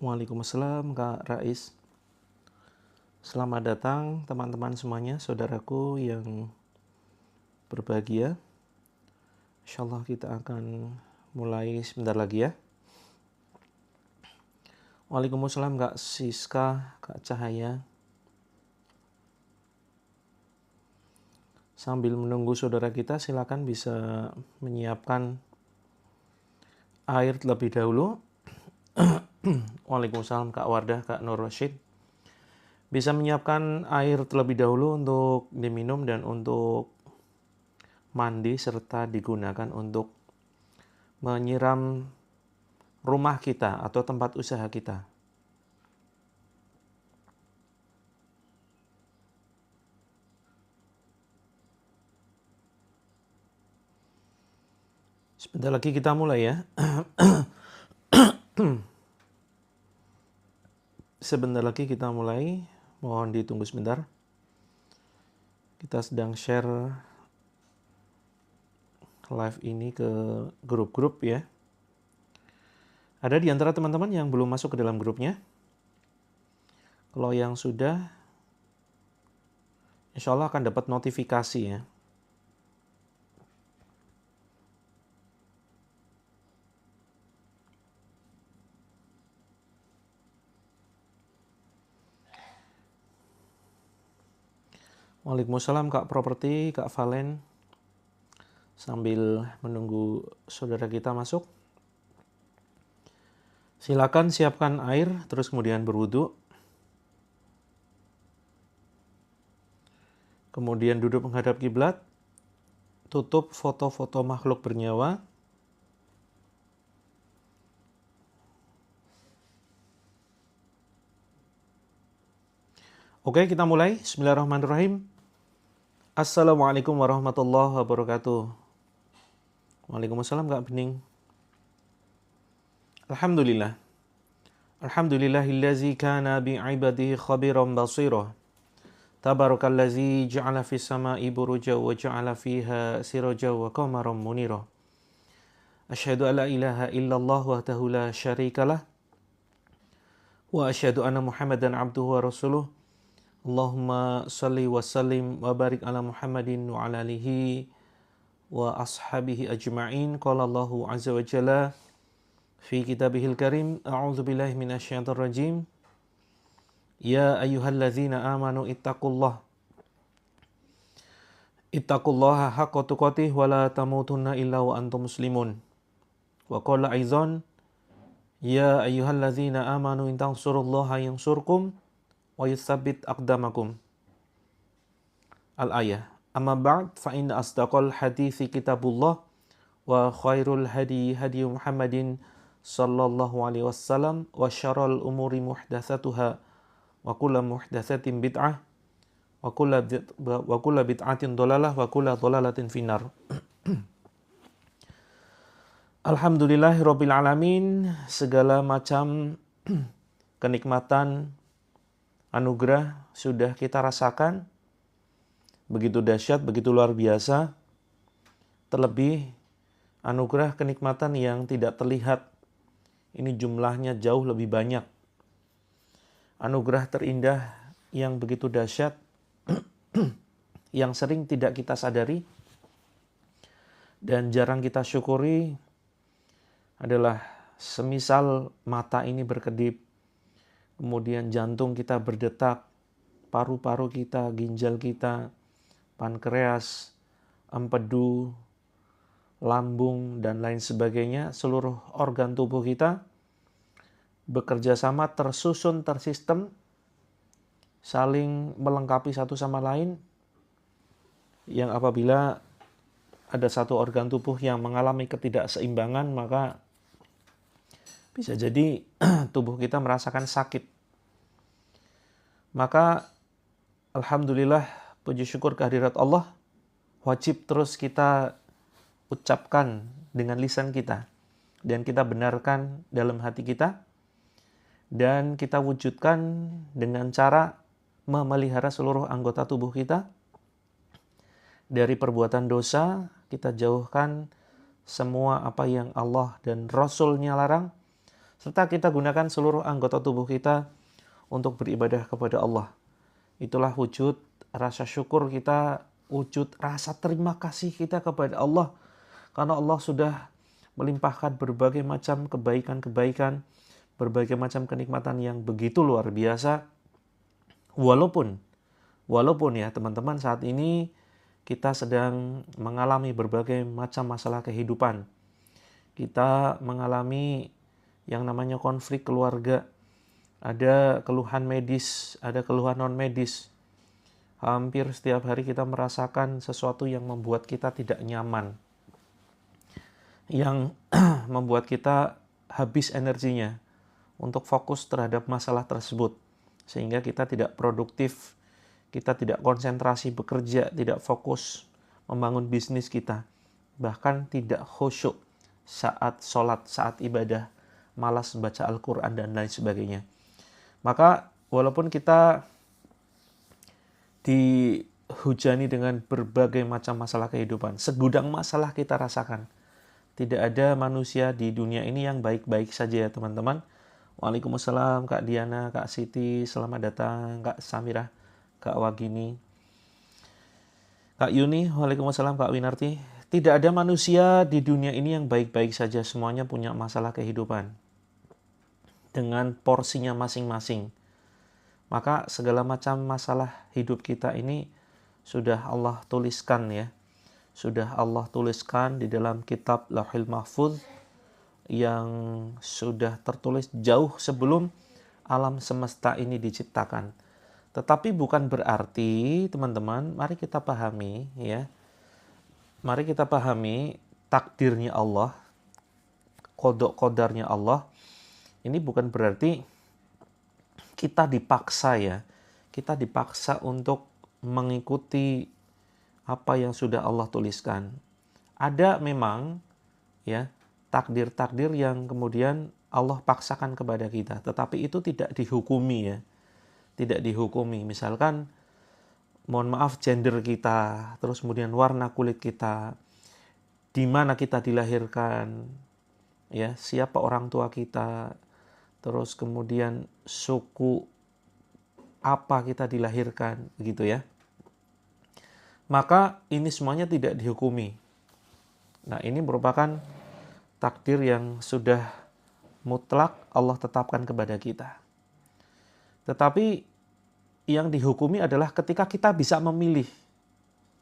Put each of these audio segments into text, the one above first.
Waalaikumsalam Kak Rais. Selamat datang teman-teman semuanya, saudaraku yang berbahagia. Insyaallah kita akan mulai sebentar lagi ya. Waalaikumsalam Kak Siska, Kak Cahaya. Sambil menunggu saudara kita, silakan bisa menyiapkan air terlebih dahulu. Waalaikumsalam Kak Wardah, Kak Nur Rashid. Bisa menyiapkan air terlebih dahulu untuk diminum dan untuk mandi serta digunakan untuk menyiram rumah kita atau tempat usaha kita. Sebentar lagi kita mulai ya. Sebentar lagi kita mulai. Mohon ditunggu sebentar. Kita sedang share live ini ke grup-grup ya. Ada di antara teman-teman yang belum masuk ke dalam grupnya? Kalau yang sudah, insya Allah akan dapat notifikasi ya. Waalaikumsalam Kak Properti, Kak Valen. Sambil menunggu saudara kita masuk, silakan siapkan air, terus kemudian berwudu. Kemudian duduk menghadap kiblat, tutup foto-foto makhluk bernyawa. Oke, kita mulai. Bismillahirrahmanirrahim. Assalamualaikum warahmatullahi wabarakatuh. Waalaikumsalam Kak Bening. Alhamdulillah. Alhamdulillahillazi kana bi'ibadihi khabiran basira. Tabarakallazi ja'ala fis sama'i buruja wa ja'ala fiha siraja wa qamaran munira. Asyhadu an la ilaha illallah wahdahu la syarikalah. Wa asyhadu anna Muhammadan abduhu wa rasuluh. Allahumma salli wa sallim wa barik ala Muhammadin wa ala alihi wa ashabihi ajma'in. Qala Allahu azza wa jalla fi kitabihil karim, a'udzu billahi minasyaitonir rajim. Ya ayyuhalladzina amanu ittaqullaha haqqa tuqatih wa la tamutunna illa wa antum muslimun. Wa qala aidzan, ya ayyuhalladzina amanu in tansurullaha yansurkum wa yutsabbit aqdamakum. Al-ayah. Amma ba'd fa inna asdaqal hadithi kitabullah wa khairul hadi hadi Muhammadin sallallahu alaihi wasallam wa syarrul umuri muhdatsatuha wa kullu muhdatsatin bid'ah wa kullu bid'atin dhalalah wa kullu dhalalatin finnar. Alhamdulillahirabbil alamin, segala macam kenikmatan anugerah sudah kita rasakan, begitu dahsyat, begitu luar biasa. Terlebih anugerah kenikmatan yang tidak terlihat, ini jumlahnya jauh lebih banyak. Anugerah terindah yang begitu dahsyat, yang sering tidak kita sadari dan jarang kita syukuri adalah semisal mata ini berkedip, kemudian jantung kita berdetak, paru-paru kita, ginjal kita, pankreas, empedu, lambung, dan lain sebagainya, seluruh organ tubuh kita bekerja sama, tersusun, tersistem, saling melengkapi satu sama lain, yang apabila ada satu organ tubuh yang mengalami ketidakseimbangan, maka bisa jadi tubuh kita merasakan sakit. Maka alhamdulillah, puji syukur kehadirat Allah, wajib terus kita ucapkan dengan lisan kita dan kita benarkan dalam hati kita dan kita wujudkan dengan cara memelihara seluruh anggota tubuh kita dari perbuatan dosa. Kita jauhkan semua apa yang Allah dan Rasul-Nya larang, serta kita gunakan seluruh anggota tubuh kita untuk beribadah kepada Allah. Itulah wujud rasa syukur kita, wujud rasa terima kasih kita kepada Allah, karena Allah sudah melimpahkan berbagai macam kebaikan-kebaikan, berbagai macam kenikmatan yang begitu luar biasa. Walaupun ya teman-teman, saat ini kita sedang mengalami berbagai macam masalah kehidupan. Kita mengalami yang namanya konflik keluarga, ada keluhan medis, ada keluhan non-medis. Hampir setiap hari kita merasakan sesuatu yang membuat kita tidak nyaman, yang membuat kita habis energinya untuk fokus terhadap masalah tersebut, sehingga kita tidak produktif, kita tidak konsentrasi bekerja, tidak fokus membangun bisnis kita, bahkan tidak khusyuk saat sholat, saat ibadah, malas baca Al-Quran dan lain sebagainya. Maka walaupun kita dihujani dengan berbagai macam masalah kehidupan, segudang masalah kita rasakan, tidak ada manusia di dunia ini yang baik-baik saja ya teman-teman. Waalaikumsalam Kak Diana, Kak Siti, selamat datang Kak Samirah, Kak Wagini, Kak Yuni, waalaikumsalam Kak Winarti. Tidak ada manusia di dunia ini yang baik-baik saja, semuanya punya masalah kehidupan dengan porsinya masing-masing. Maka segala macam masalah hidup kita ini sudah Allah tuliskan ya. Sudah Allah tuliskan di dalam kitab Lauhul Mahfuz yang sudah tertulis jauh sebelum alam semesta ini diciptakan. Tetapi bukan berarti teman-teman, mari kita pahami ya. Mari kita pahami takdirnya Allah, qada-qadarnya Allah. Ini bukan berarti kita dipaksa ya. Kita dipaksa untuk mengikuti apa yang sudah Allah tuliskan. Ada memang ya takdir-takdir yang kemudian Allah paksakan kepada kita, tetapi itu tidak dihukumi ya. Tidak dihukumi. Misalkan mohon maaf gender kita, terus kemudian warna kulit kita, di mana kita dilahirkan, ya, siapa orang tua kita, terus kemudian suku apa kita dilahirkan, gitu ya. Maka ini semuanya tidak dihukumi. Nah, ini merupakan takdir yang sudah mutlak Allah tetapkan kepada kita. Tetapi yang dihukumi adalah ketika kita bisa memilih.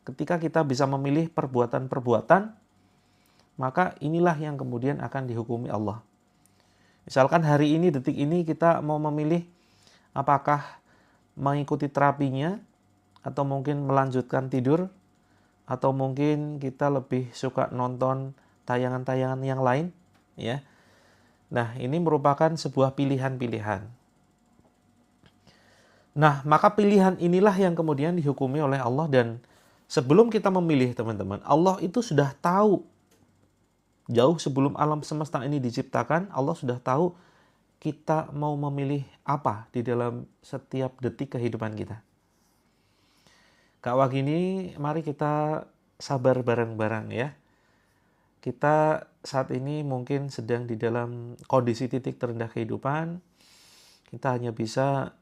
Ketika kita bisa memilih perbuatan-perbuatan, maka inilah yang kemudian akan dihukumi Allah. Misalkan hari ini, detik ini kita mau memilih apakah mengikuti terapinya, atau mungkin melanjutkan tidur, atau mungkin kita lebih suka nonton tayangan-tayangan yang lain, ya. Nah, ini merupakan sebuah pilihan-pilihan. Nah, maka pilihan inilah yang kemudian dihukumi oleh Allah, dan sebelum kita memilih teman-teman, Allah itu sudah tahu. Jauh sebelum alam semesta ini diciptakan, Allah sudah tahu kita mau memilih apa di dalam setiap detik kehidupan kita. Kak Wagini, mari kita sabar bareng-bareng ya. Kita saat ini mungkin sedang di dalam kondisi titik terendah kehidupan. Kita hanya bisa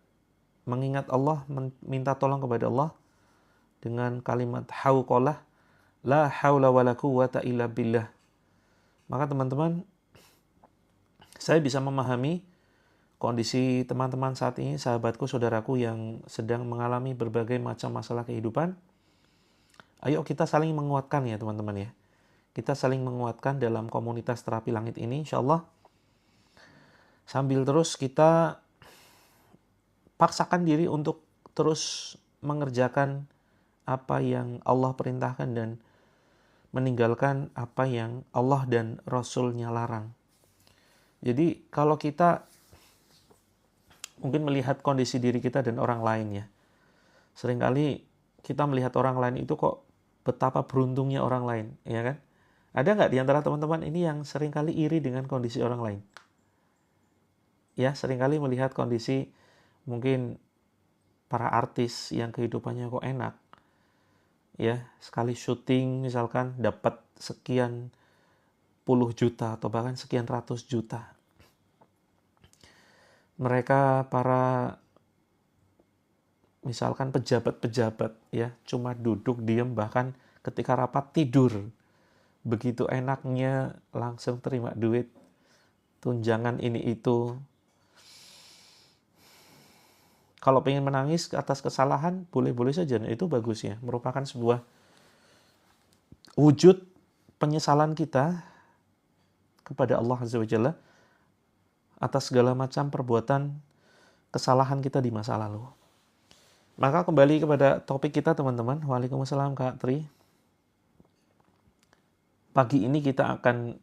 mengingat Allah, minta tolong kepada Allah dengan kalimat hauqalah, la haula wala quwwata illa billah. Maka teman-teman, saya bisa memahami kondisi teman-teman saat ini, sahabatku, saudaraku yang sedang mengalami berbagai macam masalah kehidupan. Ayo kita saling menguatkan ya teman-teman ya. Kita saling menguatkan dalam komunitas terapi langit ini, insya Allah. Sambil terus kita paksakan diri untuk terus mengerjakan apa yang Allah perintahkan dan meninggalkan apa yang Allah dan Rasul-Nya larang. Jadi kalau kita mungkin melihat kondisi diri kita dan orang lain ya, seringkali kita melihat orang lain itu kok betapa beruntungnya orang lain, ya kan? Ada nggak di antara teman-teman ini yang seringkali iri dengan kondisi orang lain? Ya, seringkali melihat kondisi mungkin para artis yang kehidupannya kok enak, ya, sekali syuting misalkan dapat sekian puluh juta atau bahkan sekian ratus juta. mereka para misalkan pejabat-pejabat ya, cuma duduk diam, bahkan ketika rapat tidur. Begitu enaknya langsung terima duit, tunjangan ini itu. Kalau pengen menangis atas kesalahan, boleh-boleh saja. Nah, itu bagus ya. Merupakan sebuah wujud penyesalan kita kepada Allah Azza wa Jalla atas segala macam perbuatan kesalahan kita di masa lalu. Maka kembali kepada topik kita teman-teman. Waalaikumsalam Kak Tri. Pagi ini kita akan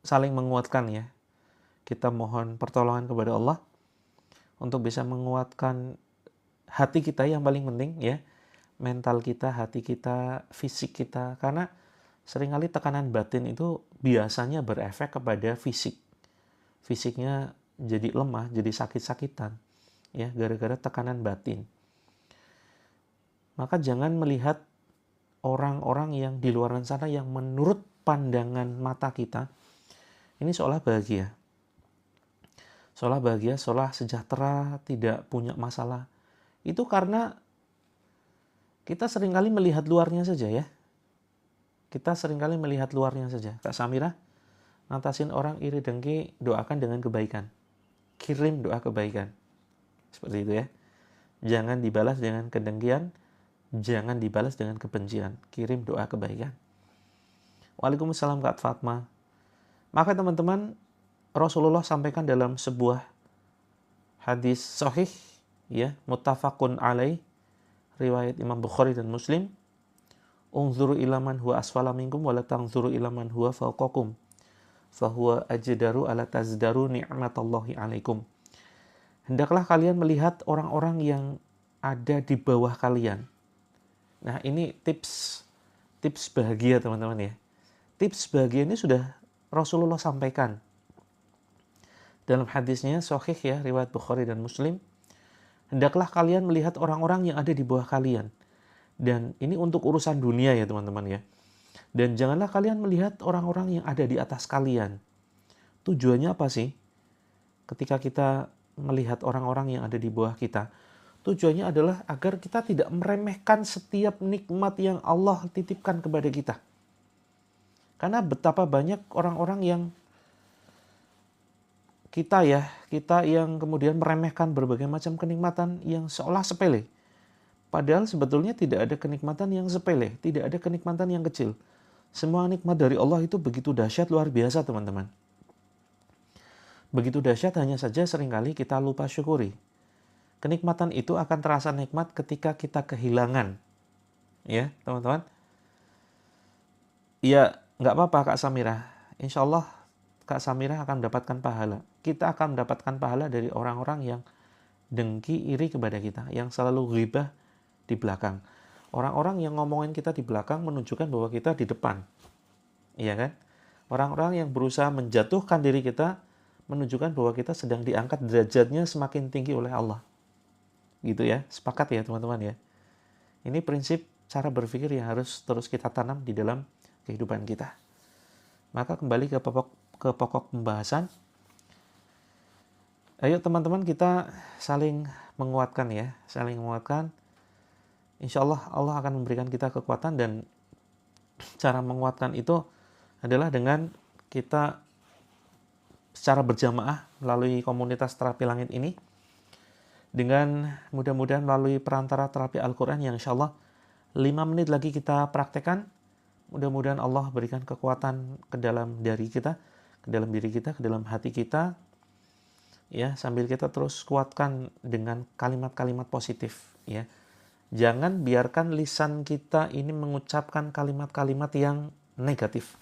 saling menguatkan ya. Kita mohon pertolongan kepada Allah untuk bisa menguatkan hati kita yang paling penting ya. Mental kita, hati kita, fisik kita. Karena seringkali tekanan batin itu biasanya berefek kepada fisik. Fisiknya jadi lemah, jadi sakit-sakitan ya, gara-gara tekanan batin. Maka jangan melihat orang-orang yang di luar sana yang menurut pandangan mata kita ini seolah bahagia. Seolah bahagia, seolah sejahtera, tidak punya masalah. Itu karena kita seringkali melihat luarnya saja ya. Kita seringkali melihat luarnya saja. Kak Samira, ngatasin orang iri dengki, doakan dengan kebaikan. Kirim doa kebaikan. Seperti itu ya. Jangan dibalas dengan kedengkian, jangan dibalas dengan kebencian. Kirim doa kebaikan. Waalaikumsalam Kak Fatma. Maka teman-teman, Rasulullah sampaikan dalam sebuah hadis sahih ya, muttafaqun alaih, riwayat Imam Bukhari dan Muslim. Unzuru ila man huwa asfala minkum wa la tanzuru ila man huwa fawqakum. Fahuwa ajdaru ala tazdaru ni'matallahi alaikum. Hendaklah kalian melihat orang-orang yang ada di bawah kalian. Nah, ini tips bahagia teman-teman ya. Tips bahagia ini sudah Rasulullah sampaikan. Dalam hadisnya sahih ya, riwayat Bukhari dan Muslim. Hendaklah kalian melihat orang-orang yang ada di bawah kalian. Dan ini untuk urusan dunia ya teman-teman ya. Dan janganlah kalian melihat orang-orang yang ada di atas kalian. Tujuannya apa sih? Ketika kita melihat orang-orang yang ada di bawah kita, tujuannya adalah agar kita tidak meremehkan setiap nikmat yang Allah titipkan kepada kita. Karena betapa banyak orang-orang yang kita yang kemudian meremehkan berbagai macam kenikmatan yang seolah sepele. Padahal sebetulnya tidak ada kenikmatan yang sepele, tidak ada kenikmatan yang kecil. Semua nikmat dari Allah itu begitu dahsyat, luar biasa teman-teman. Begitu dahsyat, hanya saja seringkali kita lupa syukuri. Kenikmatan itu akan terasa nikmat ketika kita kehilangan. Ya teman-teman. Ya nggak apa-apa Kak Samira. Insya Allah Kak Samira akan mendapatkan pahala. Kita akan mendapatkan pahala dari orang-orang yang dengki, iri kepada kita, yang selalu ghibah di belakang. Orang-orang yang ngomongin kita di belakang menunjukkan bahwa kita di depan. Iya kan? Orang-orang yang berusaha menjatuhkan diri kita menunjukkan bahwa kita sedang diangkat derajatnya semakin tinggi oleh Allah. Gitu ya. Sepakat ya teman-teman ya. Ini prinsip cara berpikir yang harus terus kita tanam di dalam kehidupan kita. Maka kembali ke pokok pembahasan. Ayo teman-teman kita saling menguatkan ya. Saling menguatkan. Insya Allah Allah akan memberikan kita kekuatan, dan cara menguatkan itu adalah dengan kita secara berjamaah melalui komunitas terapi langit ini, dengan mudah-mudahan melalui perantara terapi Al-Quran yang insya Allah 5 menit lagi kita praktekkan. Mudah-mudahan Allah berikan kekuatan ke dalam diri kita, ke dalam hati kita ya, sambil kita terus kuatkan dengan kalimat-kalimat positif ya. Jangan biarkan lisan kita ini mengucapkan kalimat-kalimat yang negatif.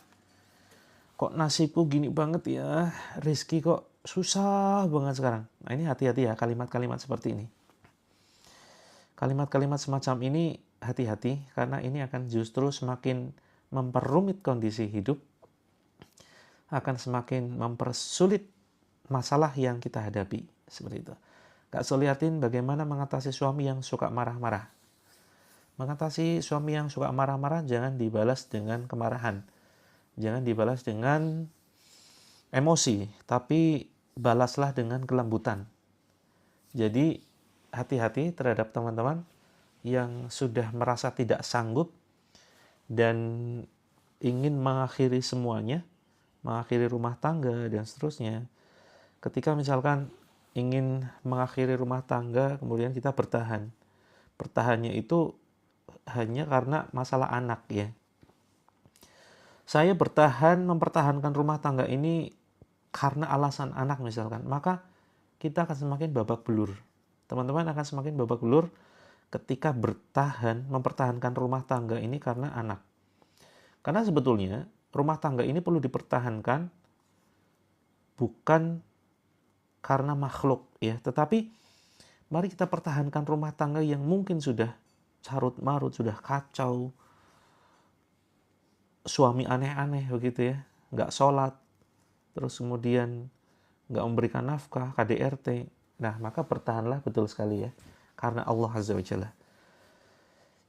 Kok nasibku gini banget ya, rezeki kok susah banget sekarang. Nah ini hati-hati ya kalimat-kalimat seperti ini. Kalimat-kalimat semacam ini hati-hati, karena ini akan justru semakin memperumit kondisi hidup, akan semakin mempersulit masalah yang kita hadapi. Seperti itu. Kak Soliatin bagaimana mengatasi suami yang suka marah-marah? Mengatasi suami yang suka marah-marah, jangan dibalas dengan kemarahan. Jangan dibalas dengan emosi, tapi balaslah dengan kelembutan. Jadi hati-hati terhadap teman-teman yang sudah merasa tidak sanggup dan ingin mengakhiri semuanya, mengakhiri rumah tangga dan seterusnya. Ketika misalkan ingin mengakhiri rumah tangga, kemudian kita bertahan. Bertahannya itu hanya karena masalah anak ya. Saya bertahan mempertahankan rumah tangga ini karena alasan anak misalkan, maka kita akan semakin babak belur. Teman-teman akan semakin babak belur ketika bertahan mempertahankan rumah tangga ini karena anak. Karena sebetulnya rumah tangga ini perlu dipertahankan bukan karena makhluk ya, tetapi mari kita pertahankan rumah tangga yang mungkin sudah carut marut, sudah kacau, suami aneh-aneh begitu ya, nggak sholat, terus kemudian nggak memberikan nafkah, KDRT. Nah, maka bertahanlah betul sekali ya, karena Allah Azza wa Jalla.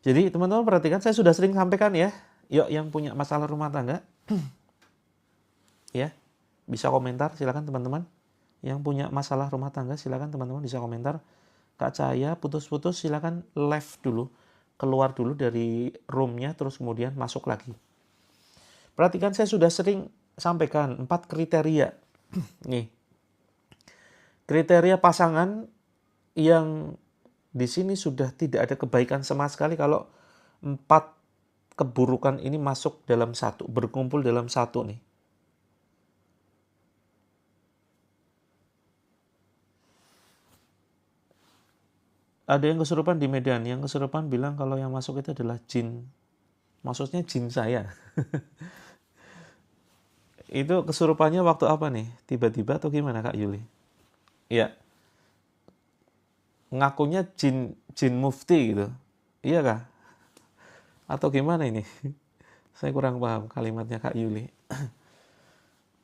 Jadi teman-teman perhatikan, saya sudah sering sampaikan ya, yuk yang punya masalah rumah tangga, ya bisa komentar, silakan teman-teman. Yang punya masalah rumah tangga, silakan teman-teman bisa komentar. Kak Cahaya putus-putus, silakan left dulu, keluar dulu dari roomnya, terus kemudian masuk lagi. Perhatikan, saya sudah sering sampaikan 4 kriteria. Nih, kriteria pasangan yang di sini sudah tidak ada kebaikan sama sekali kalau 4 keburukan ini masuk dalam satu, berkumpul dalam satu nih. Ada yang kesurupan di Medan, yang kesurupan bilang kalau yang masuk itu adalah jin. Maksudnya jin saya. Itu kesurupannya waktu apa nih? Tiba-tiba atau gimana Kak Yuli? Iya. Ngakunya jin mufti gitu. Iya kah? Atau gimana ini? Saya kurang paham kalimatnya Kak Yuli.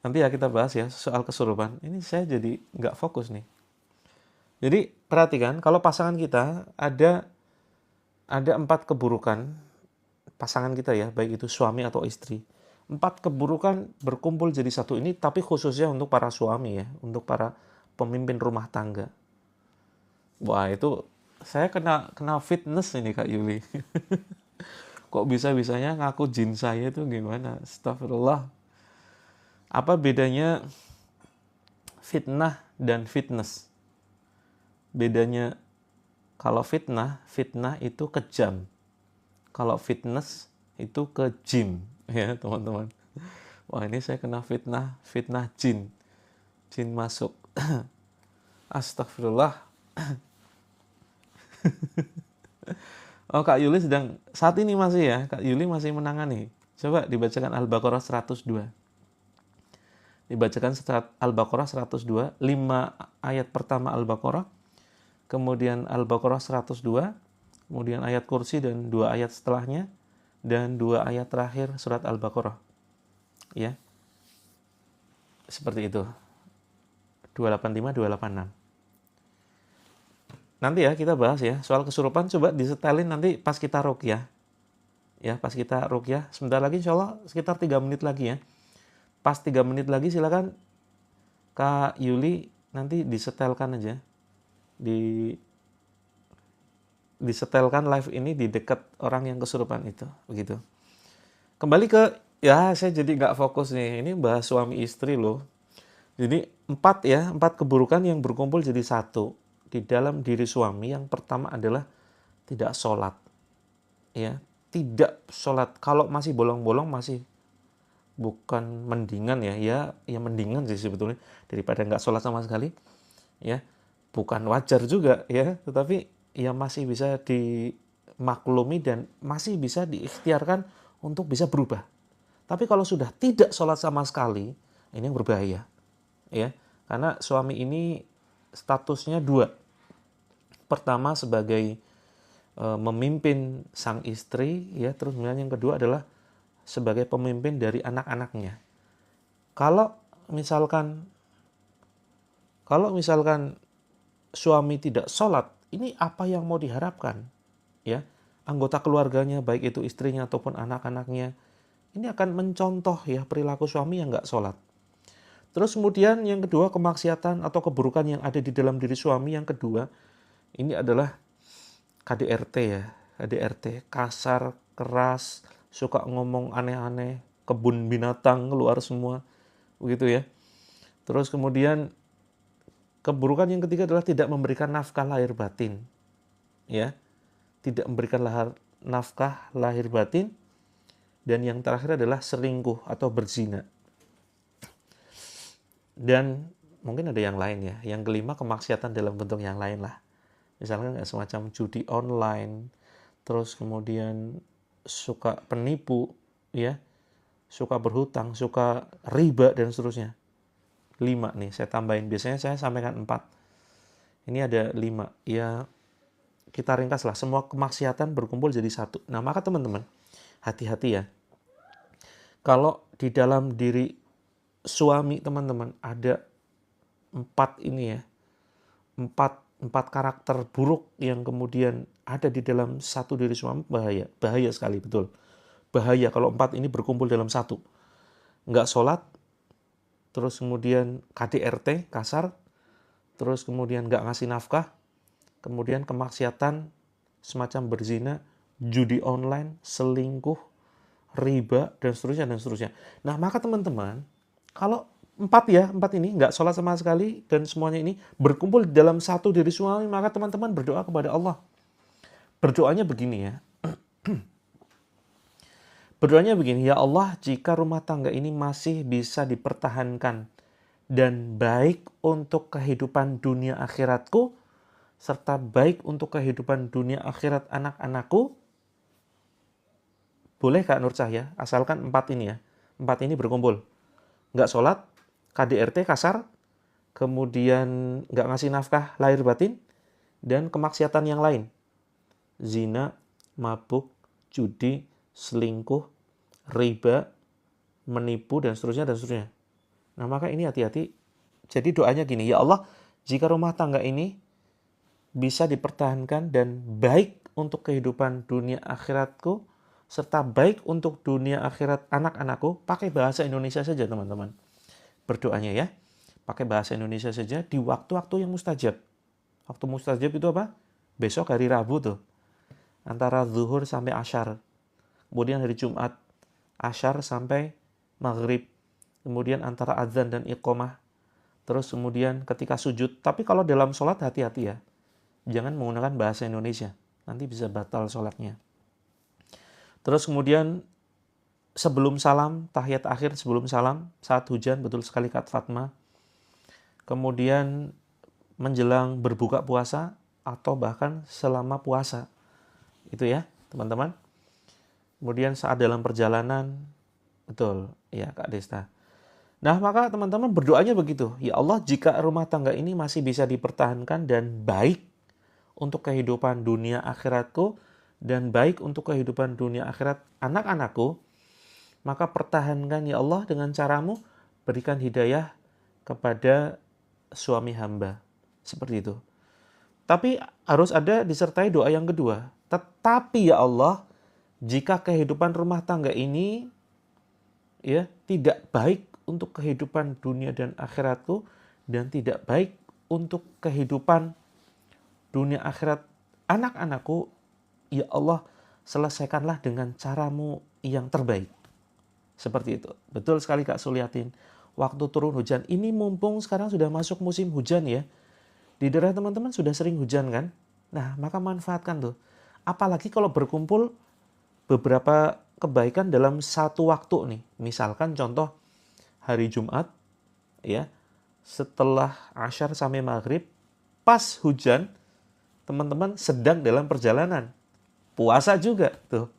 Nanti ya kita bahas ya soal kesurupan. Ini saya jadi nggak fokus nih. Jadi perhatikan, kalau pasangan kita ada 4 keburukan pasangan kita ya, baik itu suami atau istri. 4 keburukan berkumpul jadi satu ini, tapi khususnya untuk para suami ya, untuk para pemimpin rumah tangga. Wah itu saya kena fitness ini Kak Yuli. Kok bisa-bisanya ngaku jin saya itu gimana? Astagfirullah. Apa bedanya fitnah dan fitness? Bedanya, kalau fitnah itu kejam. Kalau fitness itu ke gym ya teman-teman. Wah ini saya kena fitnah jin. Jin masuk. Astagfirullah. Oh Kak Yuli sedang, saat ini masih ya, Kak Yuli masih menangani. Coba dibacakan Al-Baqarah 102. Dibacakan Al-Baqarah 102, 5 ayat pertama Al-Baqarah, kemudian Al-Baqarah 102, kemudian ayat kursi dan 2 ayat setelahnya, dan 2 ayat terakhir surat Al-Baqarah. Ya. Seperti itu. 285, 286. Nanti ya kita bahas ya soal kesurupan, coba disetelin nanti pas kita ruqyah. Ya, pas kita ruqyah sebentar lagi insyaallah sekitar 3 menit lagi ya. Pas 3 menit lagi silakan Kak Yuli nanti disetelkan aja. Disetelkan live ini di dekat orang yang kesurupan itu, begitu. Kembali ke, ya saya jadi nggak fokus nih, ini bahas suami istri loh. Jadi 4 keburukan yang berkumpul jadi satu di dalam diri suami. Yang pertama adalah tidak sholat. Ya, tidak sholat. Kalau masih bolong-bolong masih bukan mendingan ya mendingan sih sebetulnya daripada nggak sholat sama sekali. Ya, bukan wajar juga ya, tetapi ya masih bisa dimaklumi dan masih bisa diikhtiarkan untuk bisa berubah. Tapi kalau sudah tidak sholat sama sekali, ini yang berbahaya. Ya, karena suami ini statusnya 2. Pertama sebagai memimpin sang istri ya, terus kemudian yang kedua adalah sebagai pemimpin dari anak-anaknya. Kalau misalkan suami tidak sholat, ini apa yang mau diharapkan? Ya, anggota keluarganya baik itu istrinya ataupun anak-anaknya ini akan mencontoh ya perilaku suami yang nggak sholat. Terus kemudian yang kedua, kemaksiatan atau keburukan yang ada di dalam diri suami yang kedua, ini adalah KDRT ya. KDRT, kasar, keras, suka ngomong aneh-aneh, kebun binatang keluar semua, begitu ya. Terus kemudian keburukan yang ketiga adalah tidak memberikan nafkah lahir batin, ya. Tidak memberikan nafkah lahir batin. Dan yang terakhir adalah selingkuh atau berzina. Dan mungkin ada yang lain ya. Yang kelima, kemaksiatan dalam bentuk yang lain lah. Misalkan semacam judi online, terus kemudian suka penipu, ya, suka berhutang, suka riba, dan seterusnya. 5 nih, saya tambahin. Biasanya saya sampaikan 4. Ini ada 5. Ya, kita ringkas lah. Semua kemaksiatan berkumpul jadi satu. Nah, maka teman-teman, hati-hati ya. Kalau di dalam diri suami teman-teman ada 4 ini ya, 4 karakter buruk yang kemudian ada di dalam satu diri suami, bahaya sekali, betul. Bahaya kalau 4 ini berkumpul dalam satu. Nggak sholat, terus kemudian KDRT, kasar, terus kemudian nggak ngasih nafkah, kemudian kemaksiatan semacam berzina, judi online, selingkuh, riba, dan seterusnya, dan seterusnya. Nah, maka teman-teman, kalau 4 ini nggak sholat sama sekali, dan semuanya ini berkumpul dalam satu diri suami, maka teman-teman berdoa kepada Allah. Berdoanya begini ya. Berdoanya begini, ya Allah, jika rumah tangga ini masih bisa dipertahankan dan baik untuk kehidupan dunia akhiratku, serta baik untuk kehidupan dunia akhirat anak-anakku, boleh Kak Nur Cahya, asalkan 4 ini ya. 4 ini berkumpul. Nggak sholat, KDRT kasar, kemudian nggak ngasih nafkah lahir batin, dan kemaksiatan yang lain. Zina, mabuk, judi, selingkuh, riba, menipu, dan seterusnya, dan seterusnya. Nah, maka ini hati-hati. Jadi doanya gini, ya Allah, jika rumah tangga ini bisa dipertahankan dan baik untuk kehidupan dunia akhiratku, serta baik untuk dunia akhirat anak-anakku, pakai bahasa Indonesia saja teman-teman. Berdoanya ya, pakai bahasa Indonesia saja di waktu-waktu yang mustajab. Waktu mustajab itu apa? Besok hari Rabu tuh. Antara zuhur sampai asyar. Kemudian hari Jumat, asyar sampai maghrib. Kemudian antara azan dan iqomah. Terus kemudian ketika sujud. Tapi kalau dalam sholat hati-hati ya. Jangan menggunakan bahasa Indonesia. Nanti bisa batal sholatnya. Terus kemudian sebelum salam, tahiyat akhir sebelum salam, saat hujan, betul sekali Kak Fatma. Kemudian menjelang berbuka puasa atau bahkan selama puasa. Itu ya, teman-teman. Kemudian saat dalam perjalanan, betul, ya Kak Desta. Nah, maka teman-teman berdoanya begitu. Ya Allah, jika rumah tangga ini masih bisa dipertahankan dan baik untuk kehidupan dunia akhiratku, dan baik untuk kehidupan dunia akhirat anak-anakku, maka pertahankan ya Allah dengan caramu, berikan hidayah kepada suami hamba. Seperti itu. Tapi harus ada disertai doa yang kedua. Tetapi ya Allah, jika kehidupan rumah tangga ini ya tidak baik untuk kehidupan dunia dan akhiratku, dan tidak baik untuk kehidupan dunia akhirat anak-anakku, ya Allah, selesaikanlah dengan caramu yang terbaik. Seperti itu. Betul sekali Kak Suliatin. Waktu turun hujan. Ini mumpung sekarang sudah masuk musim hujan ya. Di daerah teman-teman sudah sering hujan kan? Nah, maka manfaatkan tuh. Apalagi kalau berkumpul beberapa kebaikan dalam satu waktu nih. Misalkan contoh hari Jumat, ya, setelah asyar sampai maghrib, pas hujan, teman-teman sedang dalam perjalanan. Puasa juga tuh,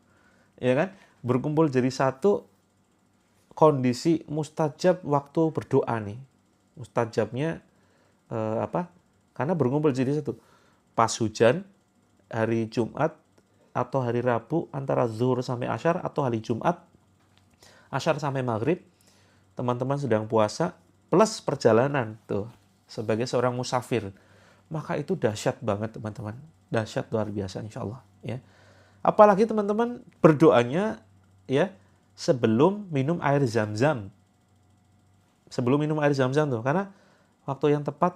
ya kan? Berkumpul jadi satu, kondisi mustajab waktu berdoa nih. Mustajabnya apa? Karena berkumpul jadi satu. Pas hujan, hari Jumat atau hari Rabu antara zuhur sampai asyar, atau hari Jumat asyar sampai maghrib, teman-teman sedang puasa plus perjalanan tuh sebagai seorang musafir. Maka itu dahsyat banget teman-teman. Dahsyat luar biasa insya Allah ya. Apalagi teman-teman berdoanya ya sebelum minum air zam-zam. sebelum minum air zam-zam tuh, karena waktu yang tepat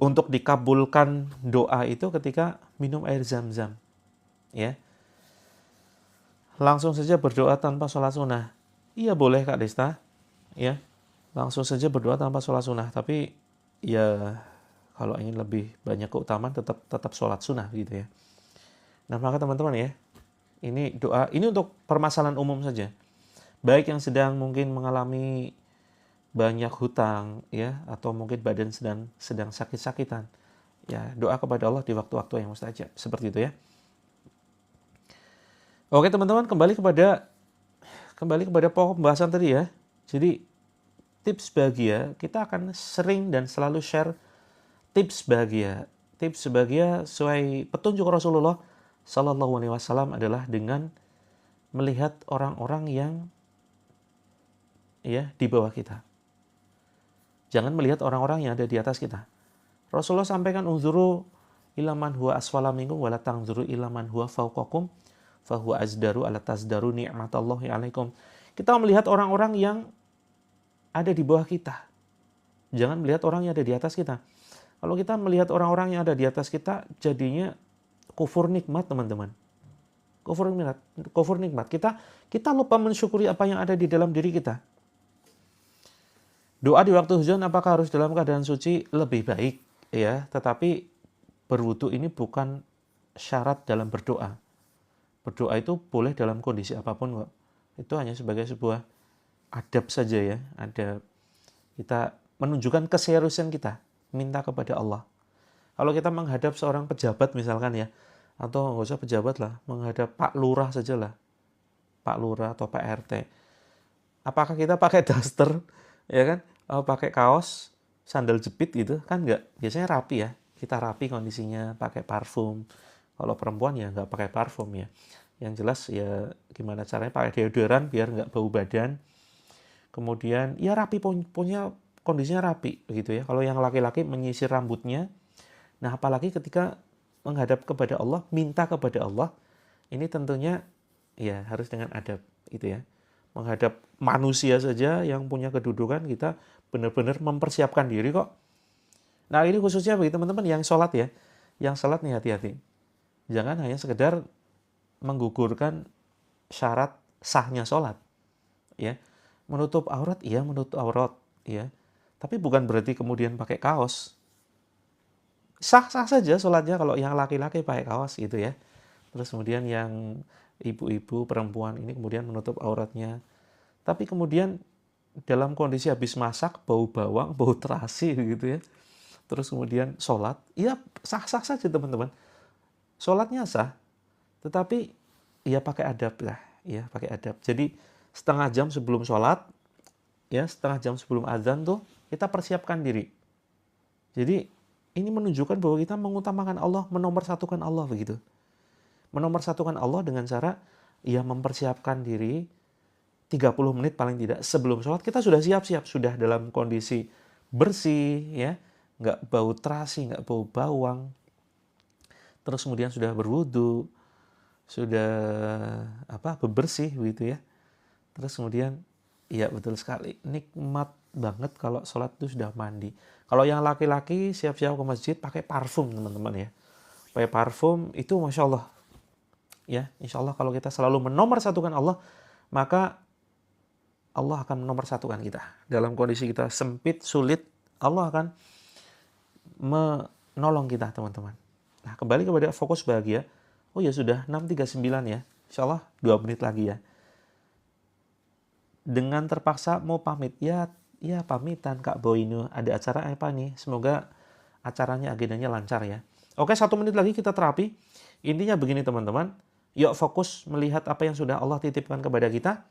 untuk dikabulkan doa itu ketika minum air zam-zam. Ya, langsung saja berdoa tanpa sholat sunnah. Iya boleh Kak Desta, ya, langsung saja berdoa tanpa sholat sunnah. Tapi ya kalau ingin lebih banyak keutamaan tetap sholat sunnah gitu ya. Nah maka teman-teman ya, ini doa ini untuk permasalahan umum saja. Baik yang sedang mungkin mengalami banyak hutang ya, atau mungkin badan sedang sakit-sakitan. Ya, doa kepada Allah di waktu-waktu yang mustajab. Seperti itu ya. Oke teman-teman, kembali kepada pokok pembahasan tadi ya. Jadi tips bahagia, kita akan sering dan selalu share tips bahagia. Tips bahagia sesuai petunjuk Rasulullah Sallallahu Alaihi Wasallam adalah dengan melihat orang-orang yang ya di bawah kita. Jangan melihat orang-orang yang ada di atas kita. Rasulullah sampaikan unzuru ilaman huwa asfala minkum wala tanzuru ilaman huwa fawqakum fahuwa azdaru ala tazdaru ni'matallahi alaikum. Kita melihat orang-orang yang ada di bawah kita. Jangan melihat orang yang ada di atas kita. Kalau kita melihat orang-orang yang ada di atas kita, jadinya kufur nikmat, teman-teman. Kufur nikmat. Kita lupa mensyukuri apa yang ada di dalam diri kita. Doa di waktu hujan apakah harus dalam keadaan suci? Lebih baik, ya. Tetapi berwudu ini bukan syarat dalam berdoa. Berdoa itu boleh dalam kondisi apapun kok. Itu hanya sebagai sebuah adab saja ya. Adab. Kita menunjukkan keseriusan kita. Minta kepada Allah. Kalau kita menghadap seorang pejabat misalkan ya. Atau nggak usah pejabat lah. Menghadap Pak Lurah saja lah. Pak Lurah atau Pak RT. Apakah kita pakai daster? Ya kan? Pakai kaos, sandal jepit gitu? Kan nggak. Biasanya rapi ya. Kita rapi kondisinya. Pakai parfum. Kalau perempuan ya nggak pakai parfum ya. Yang jelas ya gimana caranya pakai deodoran biar nggak bau badan. Kemudian ya rapi, punya kondisinya rapi begitu ya. Kalau yang laki-laki menyisir rambutnya. Nah apalagi ketika menghadap kepada Allah, minta kepada Allah. Ini tentunya ya harus dengan adab itu ya. Menghadap manusia saja yang punya kedudukan, kita benar-benar mempersiapkan diri kok. Nah ini khususnya bagi teman-teman yang sholat ya. Yang sholat nih hati-hati. Jangan hanya sekedar menggugurkan syarat sahnya sholat. Ya. Menutup aurat, iya menutup aurat. Ya. Tapi bukan berarti kemudian pakai kaos. Sah-sah saja sholatnya kalau yang laki-laki pakai kaos gitu ya. Terus kemudian yang ibu-ibu, perempuan ini kemudian menutup auratnya. Tapi kemudian dalam kondisi habis masak, bau bawang, bau terasi gitu ya. Terus kemudian sholat, ya sah-sah saja teman-teman. Sholatnya sah, tetapi ya pakai adab lah, ya pakai adab. Jadi setengah jam sebelum sholat, ya setengah jam sebelum azan tuh kita persiapkan diri. Jadi ini menunjukkan bahwa kita mengutamakan Allah, menomorsatukan Allah begitu. Menomorsatukan Allah dengan cara ya mempersiapkan diri 30 menit paling tidak sebelum sholat kita sudah siap-siap, sudah dalam kondisi bersih, ya nggak bau terasi, nggak bau bawang. Terus kemudian sudah berwudu, sudah bebersih gitu ya. Terus kemudian iya betul sekali, nikmat banget kalau sholat itu sudah mandi. Kalau yang laki-laki siap-siap ke masjid pakai parfum teman-teman ya. Pakai parfum itu Masya Allah. Ya, Insya Allah kalau kita selalu menomorsatukan Allah, maka Allah akan menomorsatukan kita. Dalam kondisi kita sempit, sulit, Allah akan menolong kita teman-teman. Nah, kembali kepada fokus bahagia. Oh ya sudah 6.39 ya. Insya Allah 2 menit lagi ya. Dengan terpaksa mau pamit. Ya pamitan Kak Boyno. Ada acara apa nih? Semoga acaranya agendanya lancar ya. Oke 1 menit lagi kita terapi. Intinya begini teman-teman. Yuk fokus melihat apa yang sudah Allah titipkan kepada kita.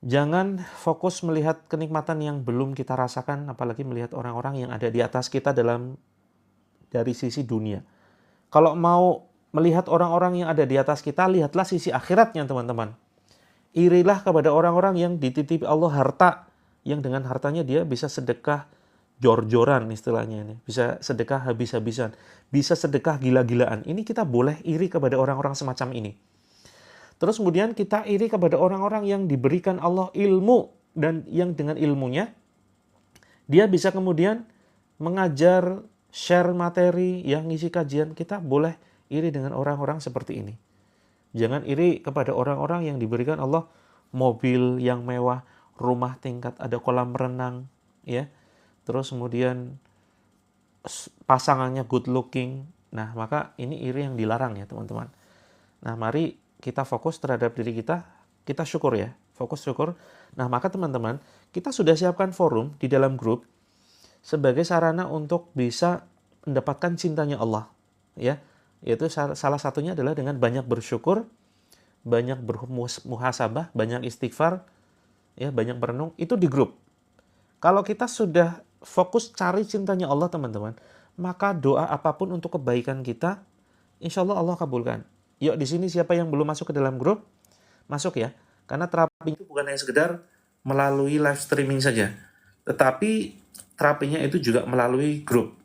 Jangan fokus melihat kenikmatan yang belum kita rasakan. Apalagi melihat orang-orang yang ada di atas kita dari sisi dunia. Kalau mau melihat orang-orang yang ada di atas kita, lihatlah sisi akhiratnya teman-teman. Irilah kepada orang-orang yang dititipi Allah harta, yang dengan hartanya dia bisa sedekah jor-joran istilahnya ini. Bisa sedekah habis-habisan, bisa sedekah gila-gilaan. Ini kita boleh iri kepada orang-orang semacam ini. Terus kemudian kita iri kepada orang-orang yang diberikan Allah ilmu, dan yang dengan ilmunya dia bisa kemudian mengajar, share materi, yang ngisi kajian. Kita boleh iri dengan orang-orang seperti ini. Jangan iri kepada orang-orang yang diberikan Allah mobil yang mewah, rumah tingkat, ada kolam renang, ya. Terus kemudian pasangannya good looking. Nah, maka ini iri yang dilarang ya, teman-teman. Nah, mari kita fokus terhadap diri kita syukur ya, fokus syukur. Nah, maka teman-teman, kita sudah siapkan forum di dalam grup sebagai sarana untuk bisa mendapatkan cintanya Allah, ya. Yaitu salah satunya adalah dengan banyak bersyukur, banyak bermuhasabah, banyak istighfar, ya, banyak berenung, itu di grup. Kalau kita sudah fokus cari cintanya Allah, teman-teman, maka doa apapun untuk kebaikan kita, insya Allah Allah kabulkan. Yuk, di sini siapa yang belum masuk ke dalam grup, masuk ya. Karena terapi itu bukan hanya sekedar melalui live streaming saja, tetapi terapinya itu juga melalui grup.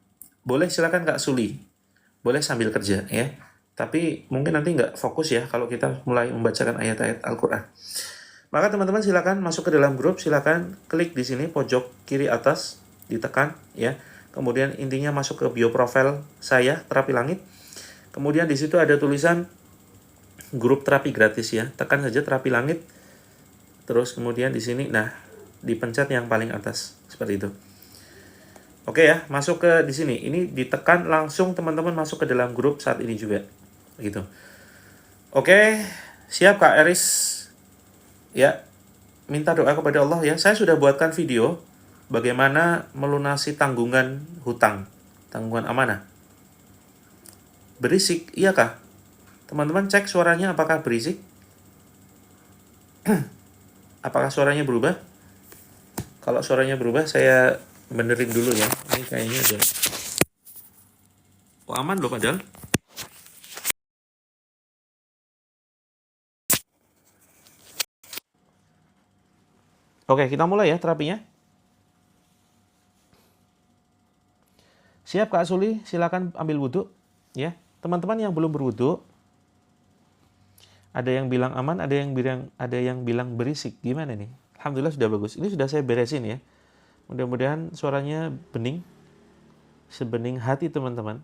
Boleh silakan Kak Suli, boleh sambil kerja ya. Tapi mungkin nanti nggak fokus ya kalau kita mulai membacakan ayat-ayat Al-Quran. Maka teman-teman silakan masuk ke dalam grup, silakan klik di sini pojok kiri atas, ditekan ya. Kemudian intinya masuk ke bio profil saya, Terapi Langit. Kemudian di situ ada tulisan grup terapi gratis ya. Tekan saja Terapi Langit. Terus kemudian di sini, nah, dipencet yang paling atas seperti itu. Oke ya, masuk ke di sini. Ini ditekan langsung teman-teman masuk ke dalam grup saat ini juga. Gitu. Oke, siap Kak Eris. Ya, minta doa kepada Allah ya. Saya sudah buatkan video bagaimana melunasi tanggungan hutang, tanggungan amanah. Berisik, iya kah? Teman-teman cek suaranya apakah berisik? Apakah suaranya berubah? Kalau suaranya berubah, saya benerin dulu ya. Ini kayaknya ada. Oh, aman loh padahal. Oke, kita mulai ya terapinya. Siap Kak Suli, silakan ambil wudhu ya. Teman-teman yang belum berwudhu, ada yang bilang aman, ada yang bilang berisik. Gimana nih? Alhamdulillah sudah bagus. Ini sudah saya beresin ya. Mudah-mudahan suaranya bening, sebening hati teman-teman.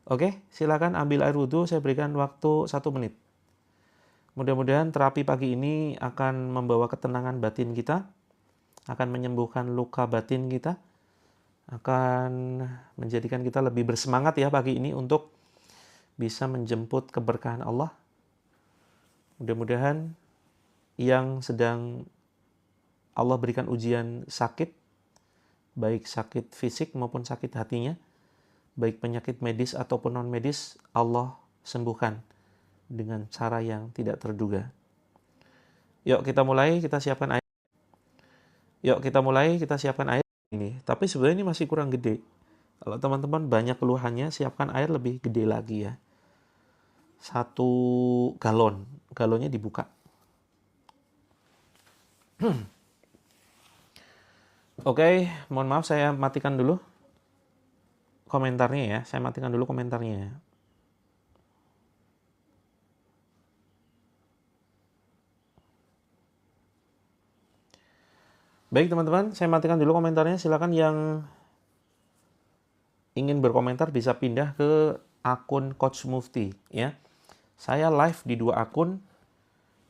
Oke, silakan ambil air wudhu. Saya berikan waktu 1 menit. Mudah-mudahan terapi pagi ini akan membawa ketenangan batin kita, akan menyembuhkan luka batin kita, akan menjadikan kita lebih bersemangat ya pagi ini untuk bisa menjemput keberkahan Allah. Mudah-mudahan yang sedang Allah berikan ujian sakit, baik sakit fisik maupun sakit hatinya, baik penyakit medis ataupun non-medis, Allah sembuhkan dengan cara yang tidak terduga. Yuk kita mulai, kita siapkan air. Ini. Tapi sebenarnya ini masih kurang gede. Kalau teman-teman banyak keluhannya, siapkan air lebih gede lagi ya. 1 galon. Galonnya dibuka. Oke, mohon maaf saya matikan dulu komentarnya ya. Saya matikan dulu komentarnya ya. Baik teman-teman, saya matikan dulu komentarnya. Silakan yang ingin berkomentar bisa pindah ke akun Coach Mufti ya. Saya live di 2 akun.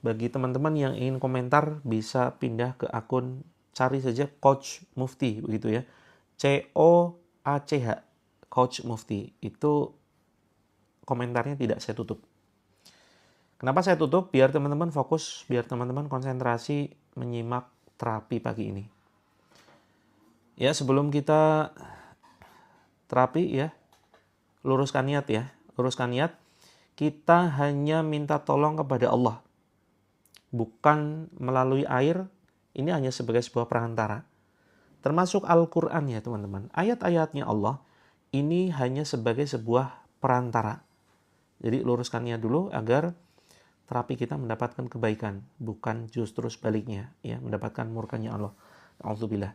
Bagi teman-teman yang ingin komentar bisa pindah ke akun, cari saja Coach Mufti begitu ya. COACH Coach Mufti. Itu komentarnya tidak saya tutup. Kenapa saya tutup? Biar teman-teman fokus, biar teman-teman konsentrasi menyimak terapi pagi ini. Ya, sebelum kita terapi ya, luruskan niat ya. Luruskan niat. Kita hanya minta tolong kepada Allah. Bukan melalui air, ini hanya sebagai sebuah perantara. Termasuk Al-Quran ya teman-teman. Ayat-ayatnya Allah, ini hanya sebagai sebuah perantara. Jadi luruskan niat dulu agar terapi kita mendapatkan kebaikan, bukan justru sebaliknya, ya, mendapatkan murkanya Allah. Alhamdulillah.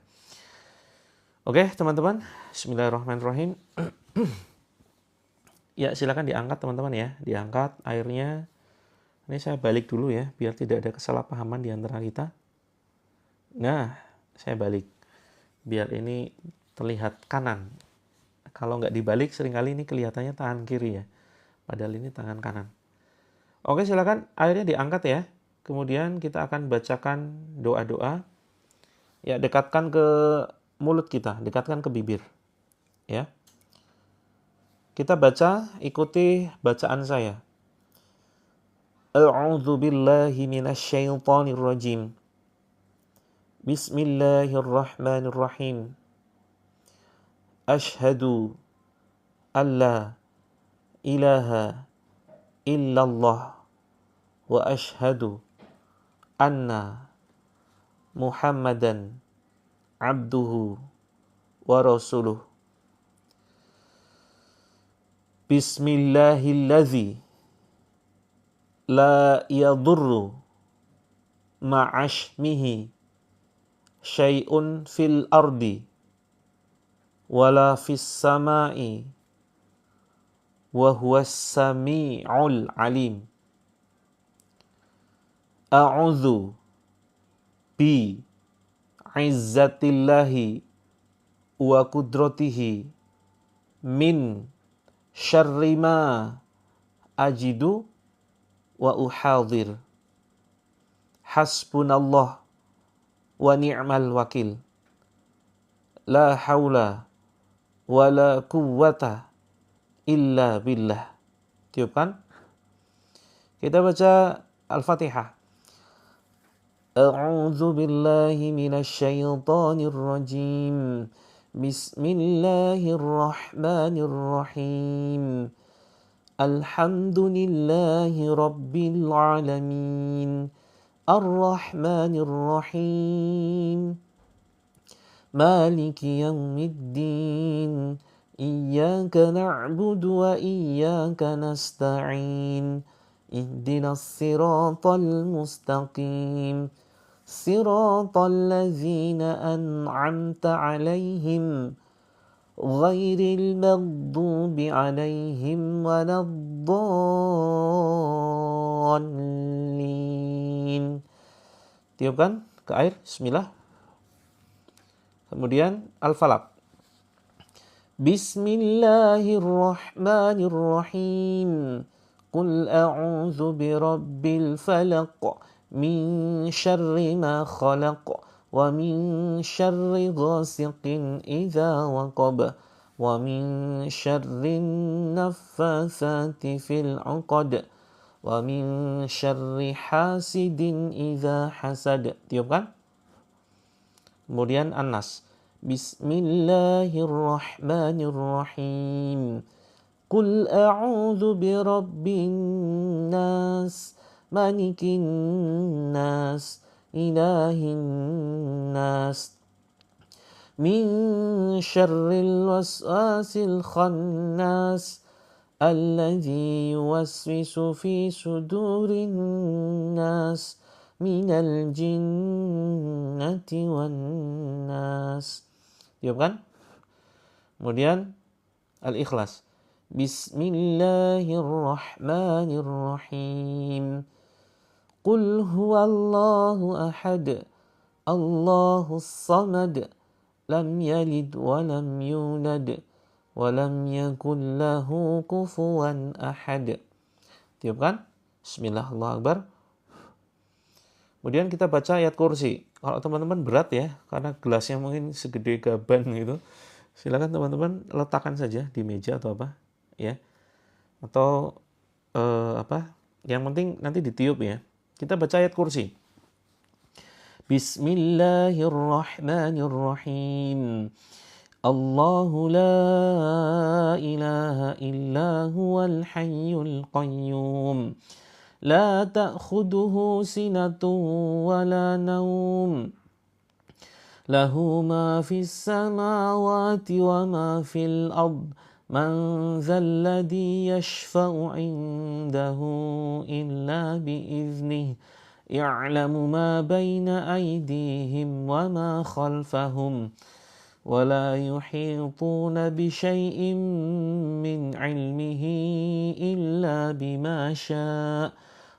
Oke, teman-teman. Bismillahirrahmanirrahim. Ya, silakan diangkat teman-teman ya. Diangkat airnya. Ini saya balik dulu ya, biar tidak ada kesalahpahaman di antara kita. Nah, saya balik. Biar ini terlihat kanan. Kalau nggak dibalik, seringkali ini kelihatannya tangan kiri ya. Padahal ini tangan kanan. Oke, silakan airnya diangkat ya. Kemudian kita akan bacakan doa-doa. Ya, dekatkan ke mulut kita, dekatkan ke bibir. Ya. Kita baca, ikuti bacaan saya. A'udzu billahi minasyaitonir rajim. Bismillahirrahmanirrahim. Asyhadu alla ilaha illallah wa asyhadu anna Muhammadan abduhu wa rasuluh. Bismillahilladzi la yadurru ma'ashmihi syai'un fil ardi wala fis sama'i wa huwas sami'ul alim. A'udzu bi izzatillahi wa qudratihi min syarri ma ajidu wa uhadir. Hasbunallah wa ni'mal wakil. La haula wa la quwwata illa billah. Tiupkan. Kita baca Al-Fatihah. A'udzu billahi minasyaitonir rajim. Bismillahirrahmanirrahim. Alhamdulillahi rabbil alamin. Ar-Rahmanir Rahim. Maliki yaumiddin. Iyyaka na'budu wa iyyaka nasta'in. Ihdinas siratal mustaqim. Siratal ladzina an'amta 'alaihim ghairil maghdubi 'alaihim waladdallin. Tiupkan ke air. Bismillah. Kemudian Al-Falaq. Bismillahirrahmanirrahim. Qul a'udzu birabbil falaq min syarri ma khalaq wa min syarri ghasiqin idza waqab wa min syarri naffatsati fil 'uqad wa min syarri hasidin idza hasad. Tiupkan. Kemudian An-Nas. Bismillahirrahmanirrahim. Qul a'udzu birabbin nas, malikin nas, ilahin nas, min syarril waswasil khannas, alladzi yuwaswisu fi sudurin nas, minal jinnati wan nas. Tiupkan. Kemudian Al-Ikhlas. Bismillahirrahmanirrahim. Qul huwallahu ahad. Allahus samad. Lam yalid wa lam yulad wa lam yakul lahu kufuwan ahad. Tiupkan. Bismillah, Allahu Akbar. Kemudian kita baca ayat kursi. Kalau teman-teman berat ya, karena gelasnya mungkin segede gaban gitu, silakan teman-teman letakkan saja di meja atau apa, ya. Atau yang penting nanti ditiup ya. Kita baca ayat kursi. Bismillahirrahmanirrahim. Allahu la ilaha illa huwal hayyul qayyum. لا تأخذه سنة ولا نوم له ما في السماوات وما في الأرض من ذا الذي يشفع عنده إلا بإذنه يعلم ما بين أيديهم وما خلفهم ولا يحيطون بشيء من علمه إلا بما شاء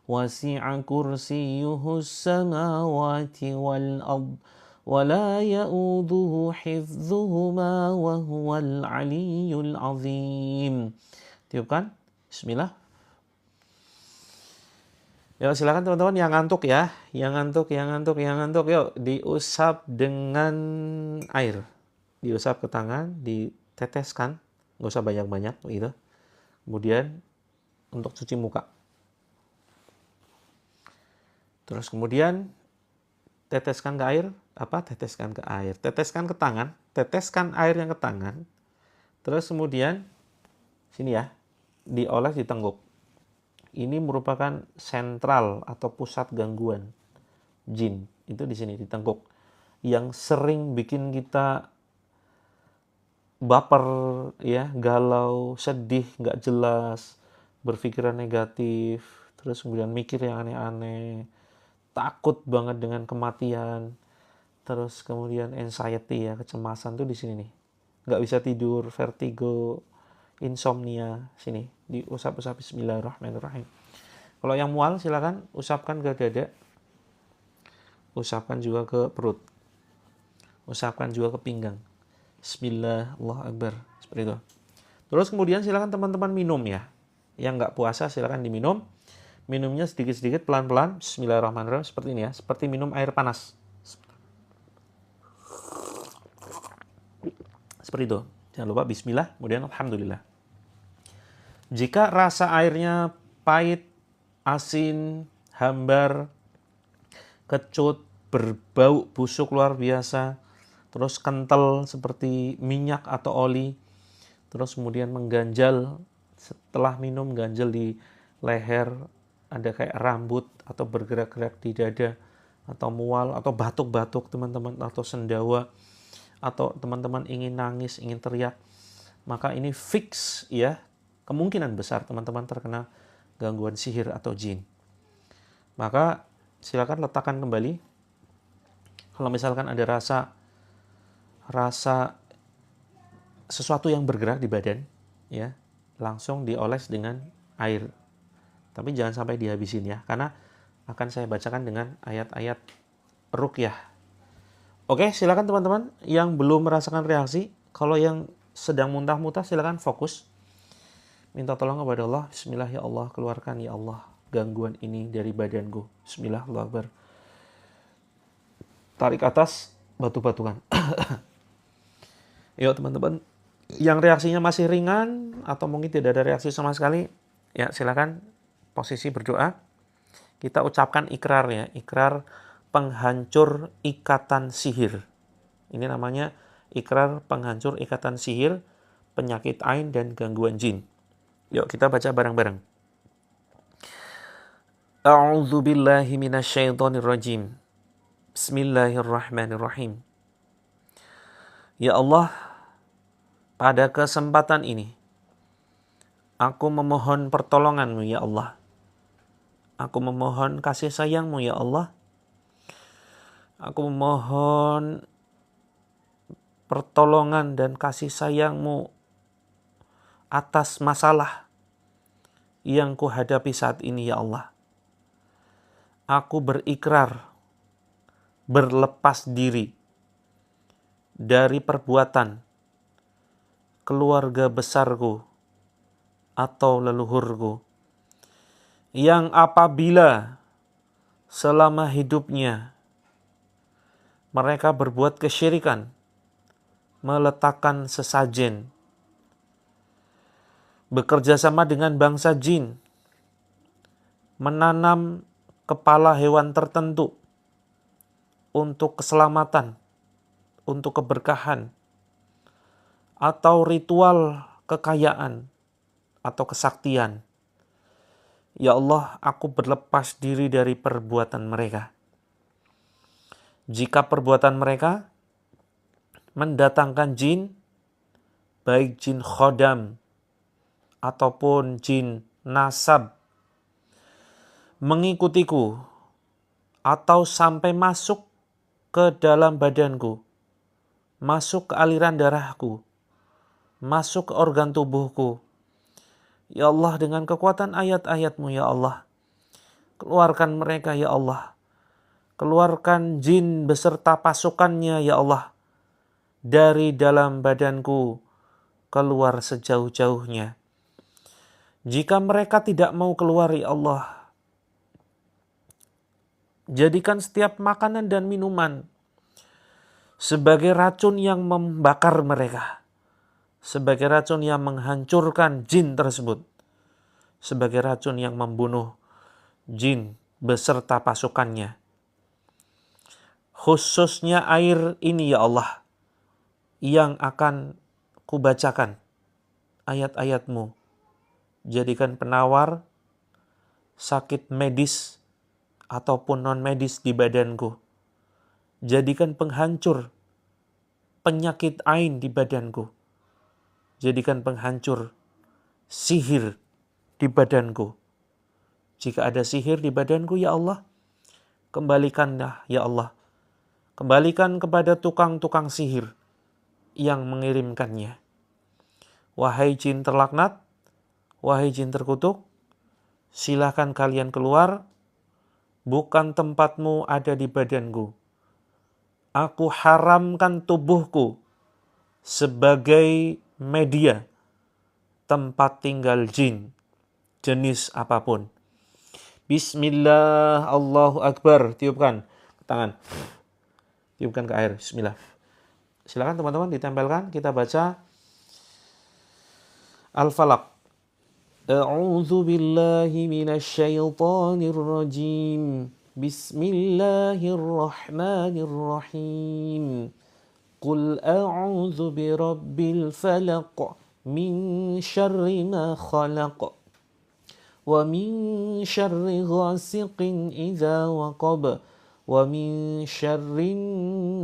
wasi'a kursiyuhu samawati wal ard wa la ya'uduhu hifdzuhuma wa huwal aliyyul azim. Tiupkan. Bismillah. Yuk silakan teman-teman yang ngantuk ya, yang ngantuk. Yuk diusap dengan air, diusap ke tangan, diteteskan, nggak usah banyak-banyak gitu. Kemudian untuk cuci muka. Terus kemudian teteskan ke air, teteskan ke tangan, teteskan air yang ke tangan. Terus kemudian sini ya, dioles di tengguk. Ini merupakan sentral atau pusat gangguan jin. Itu di sini di tengkuk. Yang sering bikin kita baper, ya, galau, sedih, nggak jelas, berpikiran negatif, terus kemudian mikir yang aneh-aneh, takut banget dengan kematian, terus kemudian anxiety ya, kecemasan tuh di sini nih. Nggak bisa tidur, vertigo, insomnia, sini diusap-usap. Bismillahirrahmanirrahim. Kalau yang mual silakan usapkan ke dada, usapkan juga ke perut, usapkan juga ke pinggang. Bismillah, Allahu Akbar, seperti itu. Terus kemudian silakan teman-teman minum ya. Yang nggak puasa silakan diminum. Minumnya sedikit-sedikit, pelan-pelan. Bismillahirrahmanirrahim, seperti ini ya, seperti minum air panas. Seperti itu. Jangan lupa bismillah, kemudian alhamdulillah. Jika rasa airnya pahit, asin, hambar, kecut, berbau busuk luar biasa, terus kental seperti minyak atau oli, terus kemudian mengganjal setelah minum, ganjal di leher, ada kayak rambut atau bergerak-gerak di dada, atau mual, atau batuk-batuk teman-teman, atau sendawa, atau teman-teman ingin nangis, ingin teriak, maka ini fix ya, kemungkinan besar teman-teman terkena gangguan sihir atau jin. Maka silakan letakkan kembali. Kalau misalkan ada rasa sesuatu yang bergerak di badan, ya, langsung dioles dengan air. Tapi jangan sampai dihabisin ya, karena akan saya bacakan dengan ayat-ayat ruqyah. Oke, silakan teman-teman yang belum merasakan reaksi. Kalau yang sedang muntah-muntah silakan fokus. Minta tolong kepada Allah. Bismillah ya Allah, keluarkan ya Allah gangguan ini dari badanku. Bismillah, Allahu Akbar. Tarik atas, batu-batukan. Yuk teman-teman, yang reaksinya masih ringan atau mungkin tidak ada reaksi sama sekali, ya silakan posisi berdoa. Kita ucapkan ikrar ya, ikrar penghancur ikatan sihir. Ini namanya ikrar penghancur ikatan sihir, penyakit ain dan gangguan jin. Yuk kita baca bareng-bareng. A'udzu billahi minasyaitonir rajim. Bismillahirrahmanirrahim. Ya Allah, pada kesempatan ini aku memohon pertolongan-Mu ya Allah. Aku memohon kasih sayang-Mu ya Allah. Aku memohon pertolongan dan kasih sayang-Mu atas masalah yang kuhadapi saat ini ya Allah. Aku berikrar berlepas diri dari perbuatan keluarga besarku atau leluhurku yang apabila selama hidupnya mereka berbuat kesyirikan, meletakkan sesajen, bekerja sama dengan bangsa jin, menanam kepala hewan tertentu untuk keselamatan, untuk keberkahan, atau ritual kekayaan atau kesaktian. Ya Allah, aku berlepas diri dari perbuatan mereka. Jika perbuatan mereka mendatangkan jin, baik jin khodam ataupun jin nasab, mengikutiku atau sampai masuk ke dalam badanku, masuk ke aliran darahku, masuk ke organ tubuhku. Ya Allah, dengan kekuatan ayat-ayat-Mu ya Allah, Keluarkan mereka ya Allah. Keluarkan jin beserta pasukannya ya Allah dari dalam badanku, keluar sejauh-jauhnya. Jika mereka tidak mau keluar ya Allah, jadikan setiap makanan dan minuman sebagai racun yang membakar mereka, sebagai racun yang menghancurkan jin tersebut, sebagai racun yang membunuh jin beserta pasukannya. Khususnya air ini ya Allah, yang akan kubacakan ayat-ayat-Mu. Jadikan penawar sakit medis ataupun non-medis di badanku. Jadikan penghancur penyakit ain di badanku. Jadikan penghancur sihir di badanku. Jika ada sihir di badanku ya Allah, kembalikanlah ya Allah. Kembalikan kepada tukang-tukang sihir yang mengirimkannya. Wahai jin terlaknat, wahai jin terkutuk, silakan kalian keluar, bukan tempatmu ada di badanku. Aku haramkan tubuhku sebagai media tempat tinggal jin, jenis apapun. Bismillah, Allahu Akbar. Tiupkan tangan. Tiupkan ke air. Bismillah. Silakan teman-teman ditempelkan. Kita baca Al-Falaq. A'udzu billahi minasy syaithanir rajim. Bismillahirrahmanirrahim. Qul a'udzu birabbil falaq min syarri ma khalaq. Wa min syarri ghasiqin idza waqab. Wa min syarri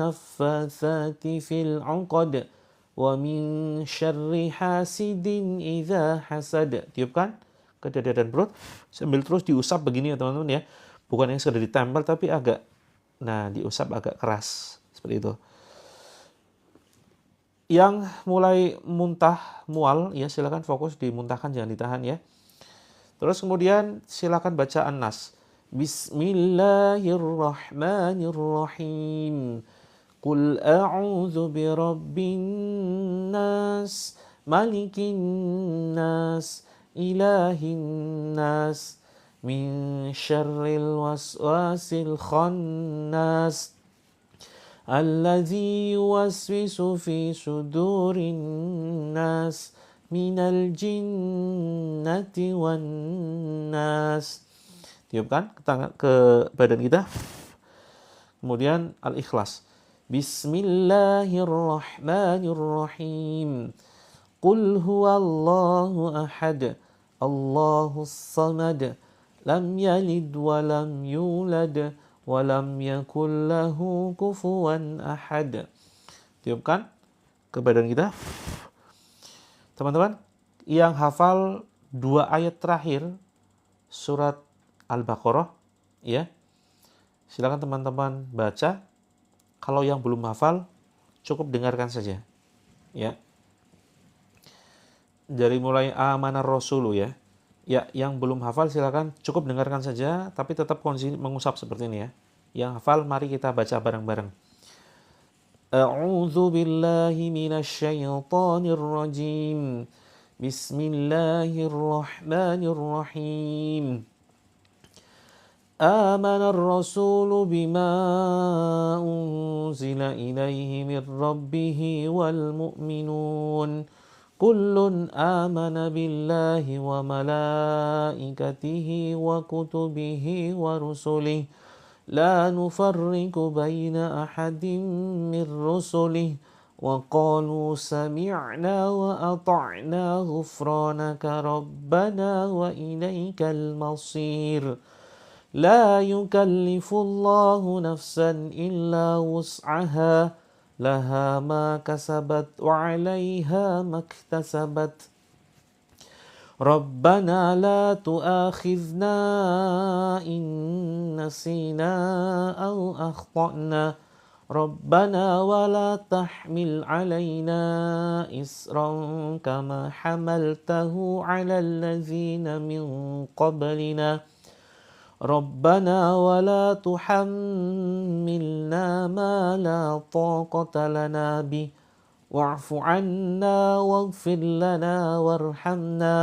naffatsati fil 'uqad. Wa min syarri hasidin idza hasad. Tiupkan ke dada dan perut sambil terus diusap begini ya teman-teman ya. Bukan yang sudah ditempel tapi agak diusap agak keras seperti itu. Yang mulai muntah, mual ya silakan fokus dimuntahkan, jangan ditahan ya. Terus kemudian silakan baca An-Nas. Bismillahirrahmanirrahim. Qul a'udzu birabbin nas, malikin nas, ilahin nas, min syarril waswasil khannas, alladzi yuwaswisu fi sudurin nas, minal jinnati wan nas. Tiupkan ke badan kita. Kemudian Al-Ikhlas. Bismillahirrahmanirrahim. Qul huwallahu ahad, Allahus samad, lam yalid wa lam yulad wa lam yakul lahu kufuwan ahad. Tiupkan ke badan kita. Teman-teman yang hafal 2 ayat terakhir surat Al-Baqarah ya, silakan teman-teman baca. Kalau yang belum hafal cukup dengarkan saja ya. Dari mulai amanar rasulu ya. Ya, yang belum hafal silakan cukup dengarkan saja tapi tetap kondisi mengusap seperti ini ya. Yang hafal mari kita baca bareng-bareng. A'udzu billahi minasy syaithanir rajim. Bismillahirrahmanirrahim. Amanar rasulu bima unzila ilaihi mir rabbih wal mu'minun. Kullun amana billahi wa malaikatihi wa kutubihi wa rusulihi. La nufarriqu baina ahadin min rusulihi wa qalu sami'na wa ata'na ghufranaka rabbana wa ilaikal masir. La yukallifullahu nafsan illa wus'aha, laha ma kasabat wa 'alaiha maktasabat. Rabbana la tu'akhidhna in nasina aw akhtana. Rabbana wa la tahmil 'alaina isran kama hamaltahu 'alal ladzina min qablina. ربنا ولا تحملنا ما لا طاقة لنا به واعف عنا واغفر لنا وارحمنا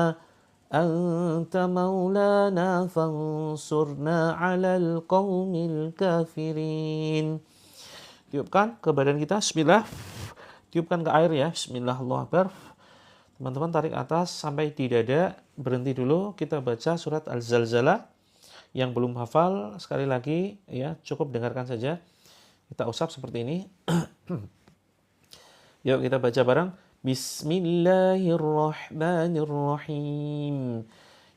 أنت مولانا فانصرنا على القوم الكافرين. Tiupkan ke badan kita, bismillah. Tiupkan ke air ya, bismillah, Allahu Akbar. Teman-teman tarik atas sampai di dada, berhenti dulu, kita baca surat Al-Zalzalah. Yang belum hafal, sekali lagi ya, cukup dengarkan saja. Kita usap seperti ini. Yuk kita baca bareng. Bismillahirrahmanirrahim.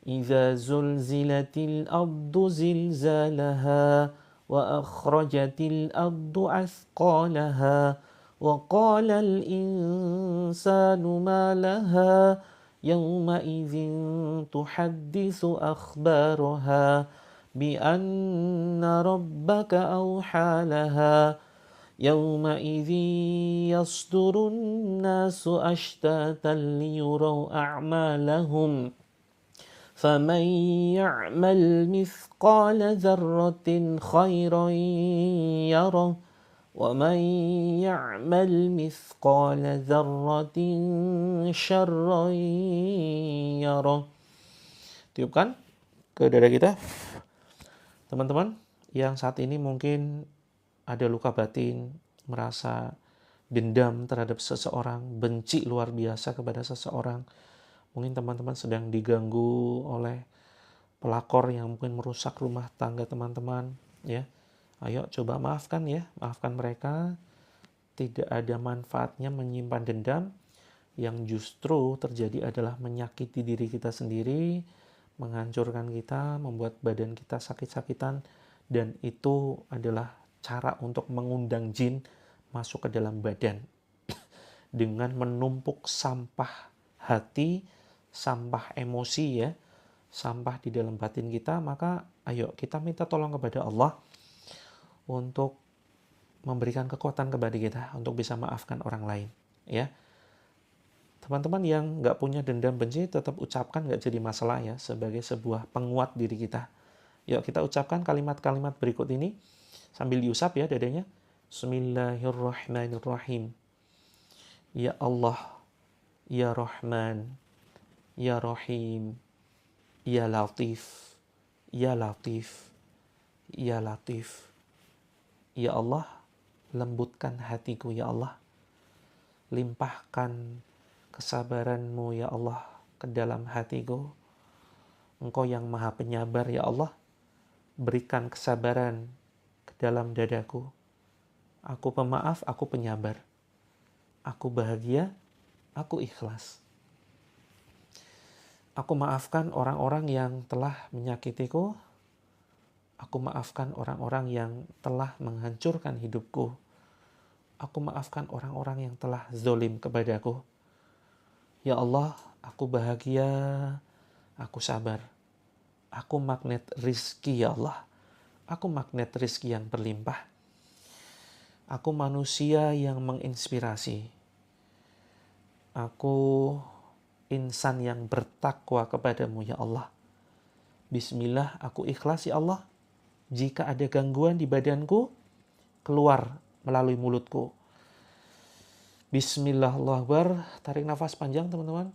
Idza zulzilatil ardu zilzalaha wa akhrajatil ardu athqalaha wa qala al insanu ma laha yawma idzin tuhadditsu akhbaraha bi anna rabbaka awha laha يومئذ يصدر الناس أشتاتا ليروا أعمالهم فمن يعمل مثقال ذرة خيرا يره ومن يعمل مثقال ذرة شرا يره. Tiupkan ke dada kita. Teman-teman yang saat ini mungkin ada luka batin, merasa dendam terhadap seseorang, benci luar biasa kepada seseorang. Mungkin teman-teman sedang diganggu oleh pelakor yang mungkin merusak rumah tangga teman-teman, ya. Ayo coba maafkan ya, maafkan mereka. Tidak ada manfaatnya menyimpan dendam. Yang justru terjadi adalah menyakiti diri kita sendiri, menghancurkan kita, membuat badan kita sakit-sakitan, dan itu adalah cara untuk mengundang jin masuk ke dalam badan dengan menumpuk sampah hati, sampah emosi ya, sampah di dalam batin kita. Maka ayo kita minta tolong kepada Allah untuk memberikan kekuatan kepada kita untuk bisa maafkan orang lain ya. Teman-teman yang nggak punya dendam benci tetap ucapkan, nggak jadi masalah ya, sebagai sebuah penguat diri kita. Yuk kita ucapkan kalimat-kalimat berikut ini sambil diusap ya dadanya. Bismillahirrahmanirrahim. Ya Allah, Ya Rahman, Ya Rahim, Ya Latif, Ya Latif, Ya Latif. Ya Allah, lembutkan hatiku ya Allah. Limpahkan kesabaran-Mu ya Allah ke dalam hatiku. Engkau yang Maha Penyabar ya Allah. Berikan kesabaran dalam dadaku. Aku pemaaf, aku penyabar. Aku bahagia, aku ikhlas. Aku maafkan orang-orang yang telah menyakitiku. Aku maafkan orang-orang yang telah menghancurkan hidupku. Aku maafkan orang-orang yang telah zalim kepadaku. Ya Allah, aku bahagia, aku sabar. Aku magnet rizki ya Allah. Aku magnet rizki yang berlimpah. Aku manusia yang menginspirasi. Aku insan yang bertakwa kepadamu ya Allah. Bismillah, aku ikhlas ya Allah. Jika ada gangguan di badanku, keluar melalui mulutku. Bismillah, Allahu Akbar. Tarik nafas panjang teman-teman.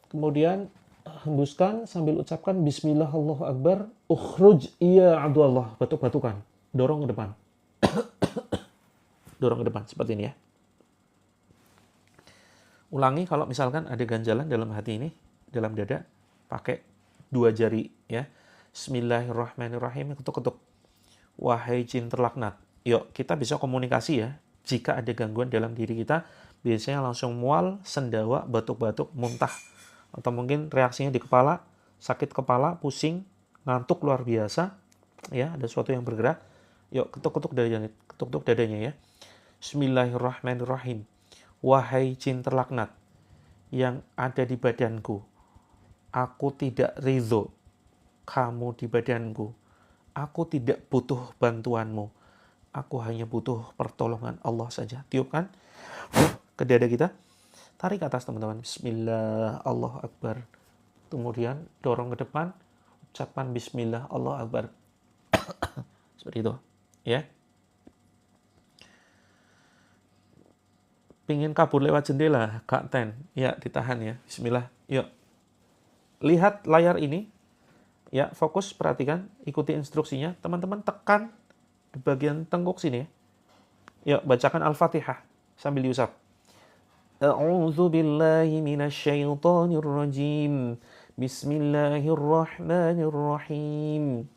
Kemudian hembuskan sambil ucapkan Bismillah, Allahu Akbar. Ukhruj iya Abdullah. Batuk-batukan. Dorong ke depan. Dorong ke depan seperti ini ya. Ulangi kalau misalkan ada ganjalan dalam hati ini, dalam dada, pakai 2 jari ya. Bismillahirrahmanirrahim. Ketuk-ketuk. Wahai jin terlaknat. Yuk kita bisa komunikasi ya. Jika ada gangguan dalam diri kita, biasanya langsung mual, sendawa, batuk-batuk, muntah. Atau mungkin reaksinya di kepala, sakit kepala, pusing, ngantuk luar biasa, ya, ada sesuatu yang bergerak. Yuk ketuk-ketuk dadanya ya. Bismillahirrahmanirrahim. Wahai jin terlaknat yang ada di badanku, aku tidak ridho kamu di badanku. Aku tidak butuh bantuanmu. Aku hanya butuh pertolongan Allah saja. Tiupkan ke dada kita. Tarik ke atas teman-teman. Bismillah, Allahu Akbar. Kemudian dorong ke depan. ucapan bismillah, Allah Akbar. Seperti itu, ya. Pingin kabur lewat jendela, Kak Ten. Ya, ditahan ya. Bismillah. Yuk. Lihat layar ini. Ya, fokus, perhatikan, ikuti instruksinya. Teman-teman tekan di bagian tengkuk sini ya. Yuk, bacakan Al-Fatihah sambil diusap. A'udzu billahi minasyaitonir rajim. Bismillahirrahmanirrahim.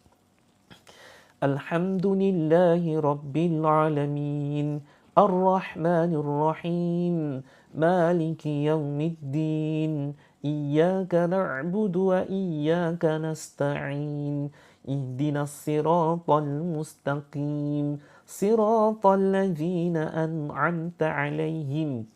Alhamdulillahi rabbil alamin. Ar-Rahmanir Rahim. Maliki yaumiddin. Iyyaka na'budu wa iyyaka nasta'in. Ihdinas siratal mustaqim. Siratal ladzina an'amta 'alaihim.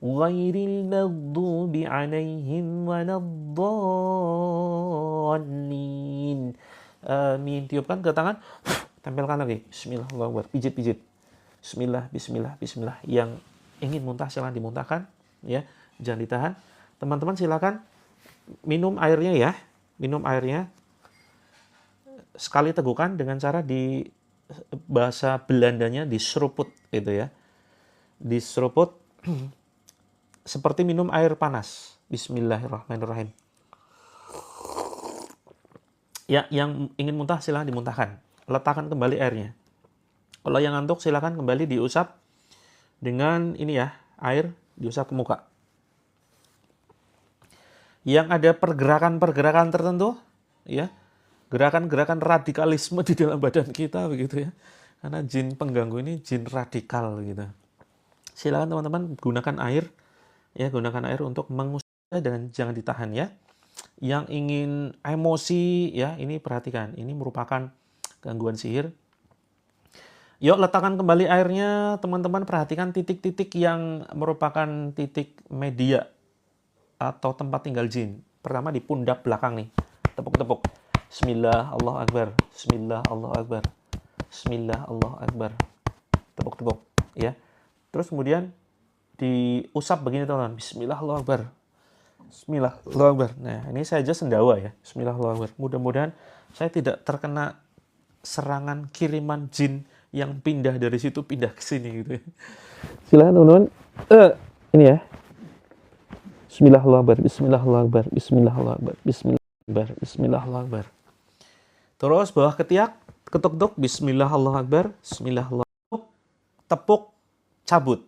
Ghairil maghdubi 'alaihim waladdallin. Amin. Tiupkan ke tangan. Tempelkan lagi. Bismillahirrahmanirrahim. Pijit-pijit. Bismillah, bismillah, bismillah. Yang ingin muntah silakan dimuntahkan, ya, jangan ditahan. Teman-teman silakan minum airnya ya, minum airnya. Sekali tegukan dengan cara di bahasa Belandanya diseruput gitu ya, diseruput seperti minum air panas. Bismillahirrahmanirrahim. Ya, yang ingin muntah silakan dimuntahkan. Letakkan kembali airnya. Kalau yang ngantuk silakan kembali diusap dengan ini ya, air diusap ke muka. Yang ada pergerakan-pergerakan tertentu, ya, gerakan-gerakan radikalisme di dalam badan kita begitu ya. Karena jin pengganggu ini jin radikal gitu. Silakan teman-teman gunakan air, ya, gunakan air untuk mengusapnya dan jangan ditahan ya. Yang ingin emosi ya, ini perhatikan, ini merupakan gangguan sihir. Yuk letakkan kembali airnya, teman-teman perhatikan titik-titik yang merupakan titik media atau tempat tinggal jin. Pertama di pundak belakang nih, tepuk-tepuk. Bismillah, Allah Akbar. Bismillah, Allah Akbar. Bismillah, Allah Akbar. Tepuk-tepuk, ya. Terus kemudian diusap begini teman-teman. Bismillah, Allah Akbar. Bismillah, Allah Akbar. Nah, ini saya aja sendawa ya. Bismillah, Allah Akbar. Mudah-mudahan saya tidak terkena serangan kiriman jin yang pindah dari situ pindah ke sini gitu ya. Silakan teman-teman. Ini ya. Bismillahirrahmanirrahim. Bismillahirrahmanirrahim. Bismillahirrahmanirrahim. Bismillahirrahmanirrahim. Bismillahirrahmanirrahim. Terus bawah ketiak, ketuk-tuk. Bismillahirrahmanirrahim. Bismillahirrahmanirrahim. Tepuk, cabut.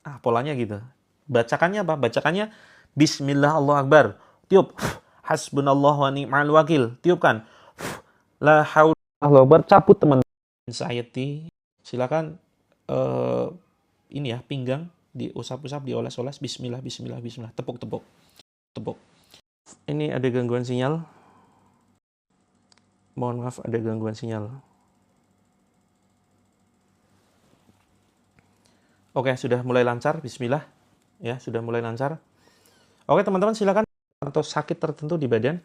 Ah, polanya gitu. Bacakannya apa? Bacakannya Bismillahirrahmanirrahim. Tiup. Hasbunallahu wa ni'mal wakil. Tiupkan. La haula wala quwwata. Cabut teman. Anxiety, silakan ini ya, pinggang diusap-usap, dioles-oles. Bismillah, bismillah, bismillah. Tepuk-tepuk, tepuk. Ini ada gangguan sinyal. Mohon maaf, ada gangguan sinyal. Oke, sudah mulai lancar. Bismillah, ya, sudah mulai lancar. Oke, teman-teman silakan. Atau sakit tertentu di badan,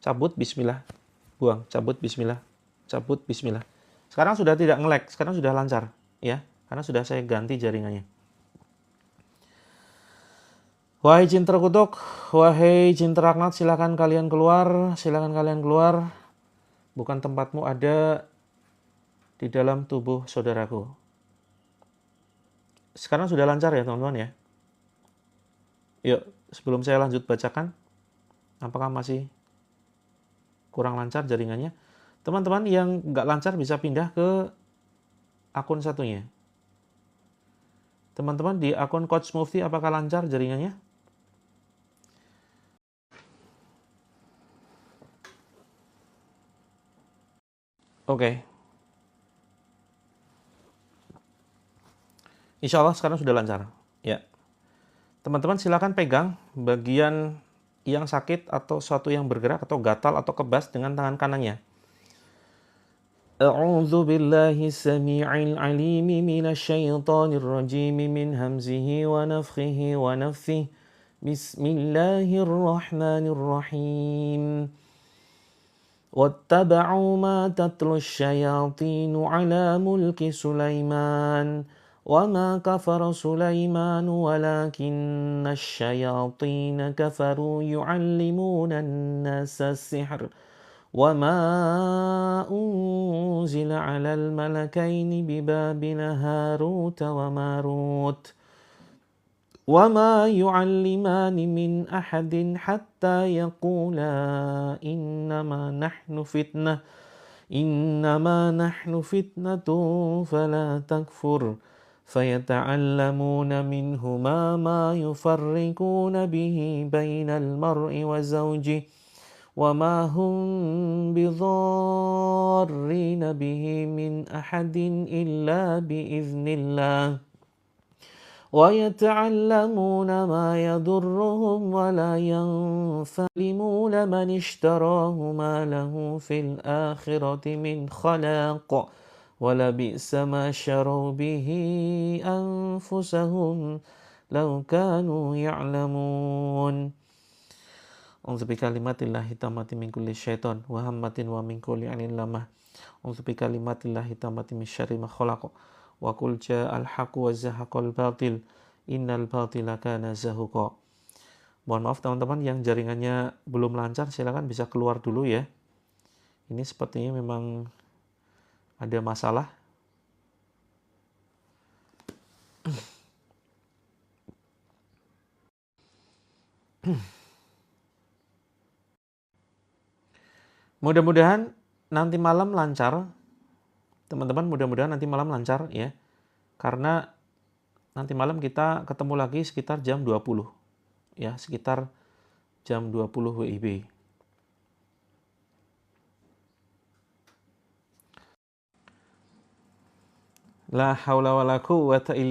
cabut. Bismillah, buang. Cabut. Bismillah, cabut. Bismillah. Sekarang sudah tidak nge-lag, sekarang sudah lancar, ya, karena sudah saya ganti jaringannya. Wahai jin terkutuk, wahai jin teraknat, silakan kalian keluar, silakan kalian keluar. Bukan tempatmu ada di dalam tubuh saudaraku. Sekarang sudah lancar ya teman-teman ya. Yuk, sebelum saya lanjut bacakan, apakah masih kurang lancar jaringannya? Teman-teman yang nggak lancar bisa pindah ke akun satunya. Teman-teman di akun Coach Mufti apakah lancar jaringannya? Oke. Insya Allah sekarang sudah lancar. Ya. Teman-teman silakan pegang bagian yang sakit atau sesuatu yang bergerak atau gatal atau kebas dengan tangan kanannya. A'udzu billahi samii'il 'aliim minasyaitonir rajiim min hamzihi wa nafthihi wa nafthihi. Bismillahirrahmanirrahim. Wattaba'u ma tatlu asyayatin 'ala mulki Sulaiman وما كفر سليمان ولكن الشياطين كفروا يعلمون الناس السحر وما أنزل على الملكين ببابل هاروت وماروت وما يعلمان من أحد حتى يقولا إنما نحن فتنة فلا تكفر فيتعلمون منهما ما يفرقون به بين المرء وزوجه وما هم بضارين به من أحد إلا بإذن الله ويتعلمون ما يضرهم ولا ينفعون من اشتراه ما له في الآخرة من خلاق ولبئس ما شروا به أنفسهم لو كانوا يعلمون أعوذ بكلمات الله التامة من كل شيطان وهمة ومن كل عين لامة أعوذ بكلمات الله التامة من شر ما خلق وقل جاء الحق وزهق الباطل innal batila kana zahuqa. Mohon maaf teman-teman yang jaringannya belum lancar, silakan bisa keluar dulu ya. Ini sepertinya memang ada masalah. Mudah-mudahan nanti malam lancar. Teman-teman, mudah-mudahan nanti malam lancar ya. Karena nanti malam kita ketemu lagi sekitar jam 20. Ya, sekitar jam 20 WIB. La haula wala quwwata illa.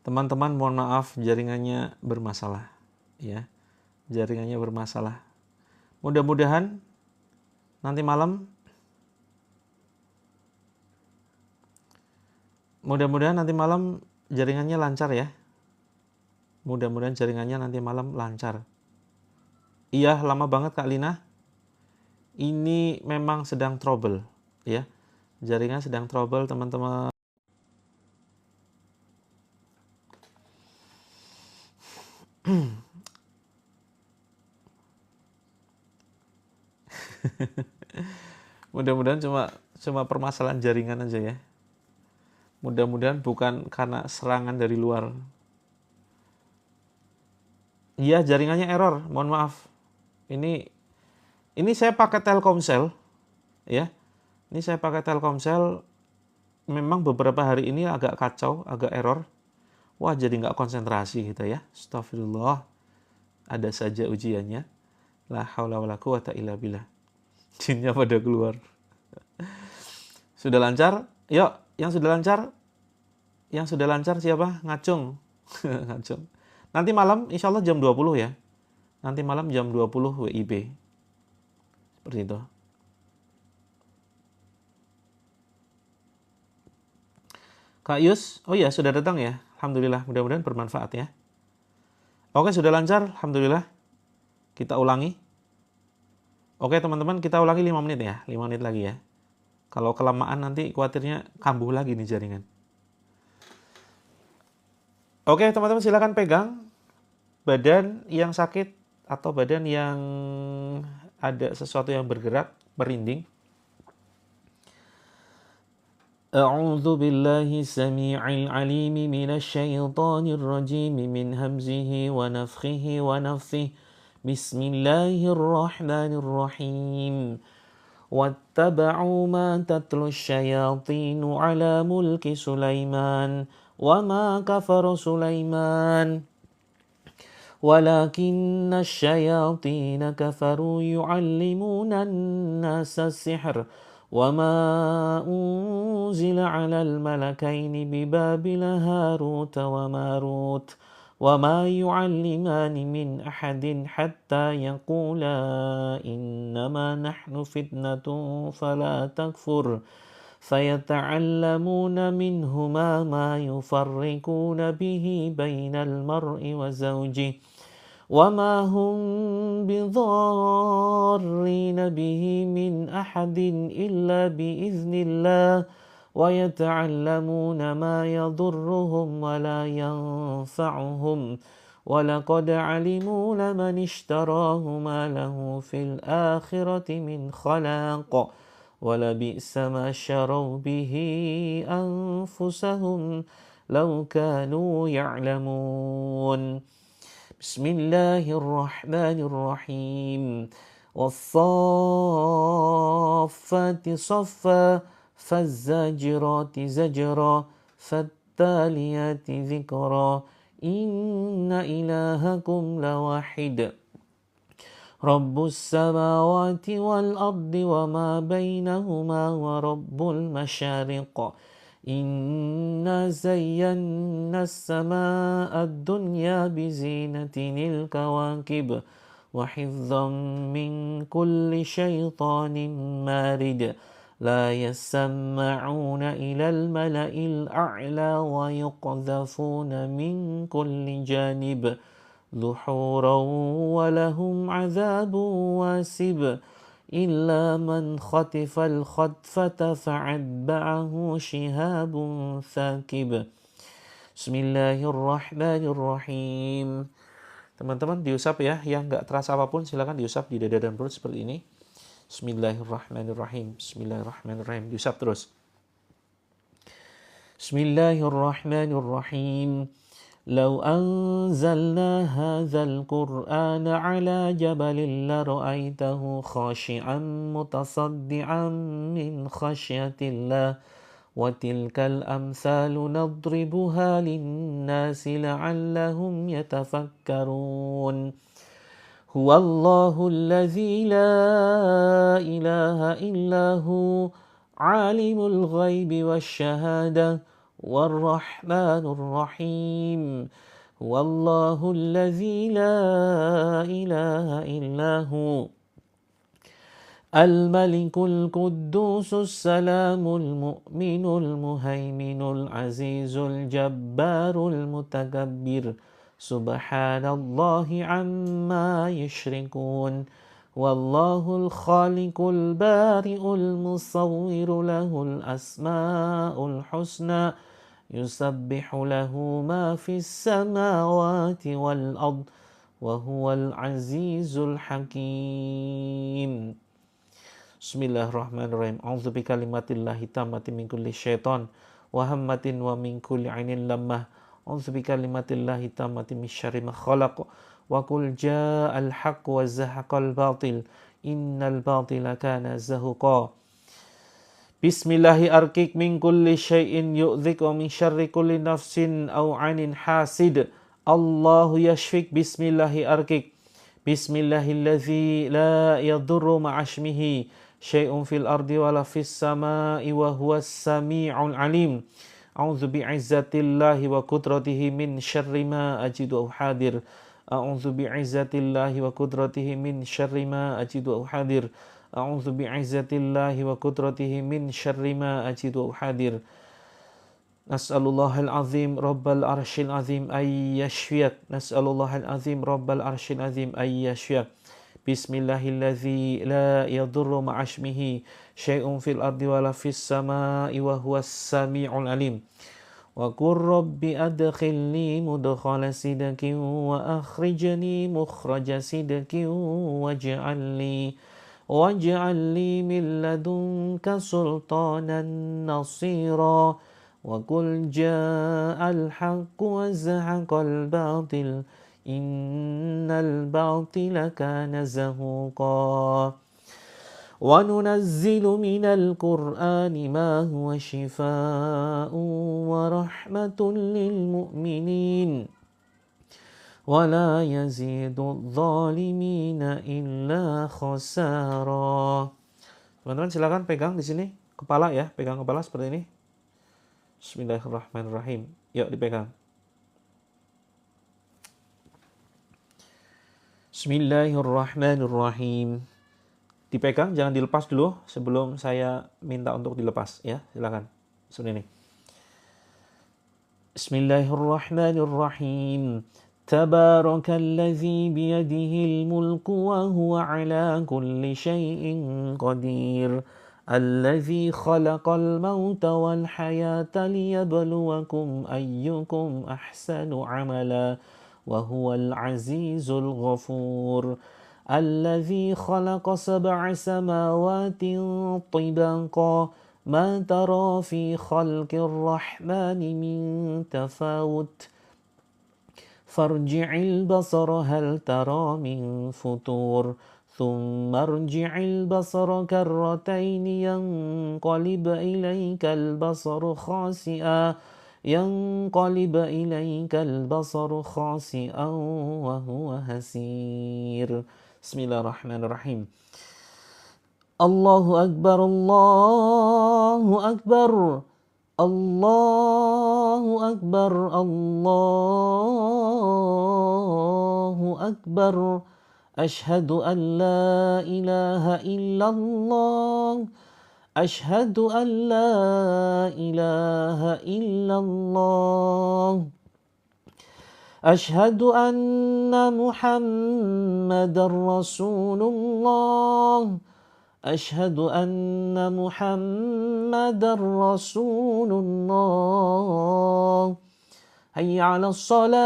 Teman-teman mohon maaf jaringannya bermasalah ya. Jaringannya bermasalah. Mudah-mudahan nanti malam jaringannya lancar ya. Mudah-mudahan jaringannya nanti malam lancar. Iya, lama banget Kak Lina. Ini memang sedang trouble ya. Jaringan sedang trouble teman-teman. Mudah-mudahan cuma permasalahan jaringan aja ya. Mudah-mudahan bukan karena serangan dari luar. Iya, jaringannya error, mohon maaf. Ini saya pakai Telkomsel ya. Ini saya pakai Telkomsel. Memang beberapa hari ini agak kacau, agak error. Wah, jadi nggak konsentrasi gitu ya. Astagfirullah. Ada saja ujiannya. La haula wala quwata illa billah. Jinnya pada keluar. Sudah lancar? Yuk, yang sudah lancar siapa? Ngacung. Ngacung. Nanti malam insya Allah jam 20 ya. Nanti malam jam 20 WIB. Seperti itu. Kak Yus, oh ya sudah datang ya. Alhamdulillah, mudah-mudahan bermanfaat ya. Oke, sudah lancar, alhamdulillah. Kita ulangi. Oke teman-teman, kita ulangi 5 menit ya. 5 menit lagi ya. Kalau kelamaan nanti khawatirnya kambuh lagi nih jaringan. Oke teman-teman, silakan pegang badan yang sakit atau badan yang ada sesuatu yang bergerak, merinding. A'udzu billahi samii'il 'aliim minasy syaithaanir rajiim min hamzihi wa nafthihi wa nafthihi. Bismillahirrahmanirrahim. واتبعوا ما تتلو الشياطين على ملك سليمان وما كفر سليمان ولكن الشياطين كفروا يعلمون الناس السحر وما أنزل على الملكين ببابل هاروت وماروت وما يعلمان من أحد حتى يقولا إنما نحن فتنة فلا تكفر فيتعلمون منهما ما يفرقون به بين المرء وزوجه وما هم بضارين به من أحد إلا بإذن الله ويتعلمون ما يضرهم ولا ينفعهم ولقد علموا لمن اشتراه ما له في الآخرة من خلاق ولبئس ما شروا به أنفسهم لو كانوا يعلمون بسم الله الرحمن الرحيم والصافات صفا فالزاجرات زجرا فالتاليات ذكرا إن إلهكم لواحد رب السماوات والأرض وما بينهما ورب المشارق إنا زينا السماء الدنيا بزينة الكواكب وحفظا من كل شيطان مارد لا يسمعون إلى الملأ الأعلى ويقذفون من كل جانب دحورا ولهم عذاب واسب إلا من خطف الخطفة فأتبعه شهاب ثاقب Bismillahirrahmanirrahim. Teman-teman diusap ya, yang nggak terasa apapun silakan diusap di dada dan perut seperti ini. Bismillahirrahmanirrahim. Bismillahirrahmanirrahim. Diusap terus. Bismillahirrahmanirrahim. لو أنزلنا هذا القرآن على جبل لرأيته خاشعا متصدعا من خشية الله وتلك الأمثال نضربها للناس لعلهم يتفكرون هو الله الذي لا إله إلا هو عالم الغيب والشهادة والرحمن الرحيم هو الله الذي لا إله إلا هو الملك القدوس السلام المؤمن المهيمن العزيز الجبار المتكبر سبحان الله عما يشركون والله الخالق البارئ المصور له الأسماء الحسنى يسبح له ما في السماوات والأرض وهو العزيز الحكيم Bismillahirrahmanirrahim. A'udzu bikalimatillahi tammati min kulli syaitan wa hammatin wa min kulli ainin lammah. A'udzu bikalimatillahi tammati min syarri ma khalaq. Wa qul jaa'al haqq wa zahaqal batil. Innal batila kana zahuqa. Bismillahi arkik min kulli syai'in yu'dhik wa min syarri kulli nafsin aw 'ainin hasid. Allahu yashfik bismillahi arkik. Bismillahilladzi la yadurru ma'asmihi syai'un fil ardi wala fis sama'i wa huwas sami'ul alim. A'udzu bi'izzatillahi wa qudratihi min syarri ma ajidu aw hadir. A'udzu bi'izzatillahi wa qudratihi min syarri ma ajidu aw hadir. A'udzu bi'izzatillahi wa qudratihi min syarri ma ajidu aw hadir. Nas'alullahal azim rabbal arsyil azim ay yashfiyak. Nas'alullahal azim rabbal arsyil azim ay yashfiyak. Bismillahilladzi la yadurru ma'asmihi syai'un fil ardi wala fis sama'i wa huwas sami'ul alim. Wa qur rabbi adkhilni mudkhala sidqin wa akhrijni mukhraja sidqin waj'alni min ladunka sultanan nasira. Wa qul ja'al haqqu wa zahaqal batil. Innal batila kana zahuqa. Wa nunazzilu minal qur'ani ma huwa shifaa'un wa rahmatun lil mu'minin wa la yazidu adh-dhalimina illa khasara. Teman-teman silakan pegang di sini kepala ya, pegang kepala seperti ini. Bismillahirrahmanirrahim. Yuk dipegang. Bismillahirrahmanirrahim. Dipegang, jangan dilepas dulu sebelum saya minta untuk dilepas ya. Silakan. Seperti ini. Bismillahirrahmanirrahim. تبارك الذي بيده الملك وهو على كل شيء قدير الذي خلق الموت والحياة ليبلوكم أيكم أحسن عملا وهو العزيز الغفور الذي خلق 7 سماوات طباقا ما ترى في خلق الرحمن من تفاوت فارجع البصر هل ترى من فطور ثم ارجع البصر كرتين ينقلب إليك البصر خاسئا وهو هسير بسم الله الرحمن الرحيم الله أكبر الله أكبر الله أكبر الله أكبر أشهد أن لا إله إلا الله أشهد أن لا إله إلا الله أشهد أن محمدا رسول الله أشهد أن محمدا رسول الله حي على الصلاة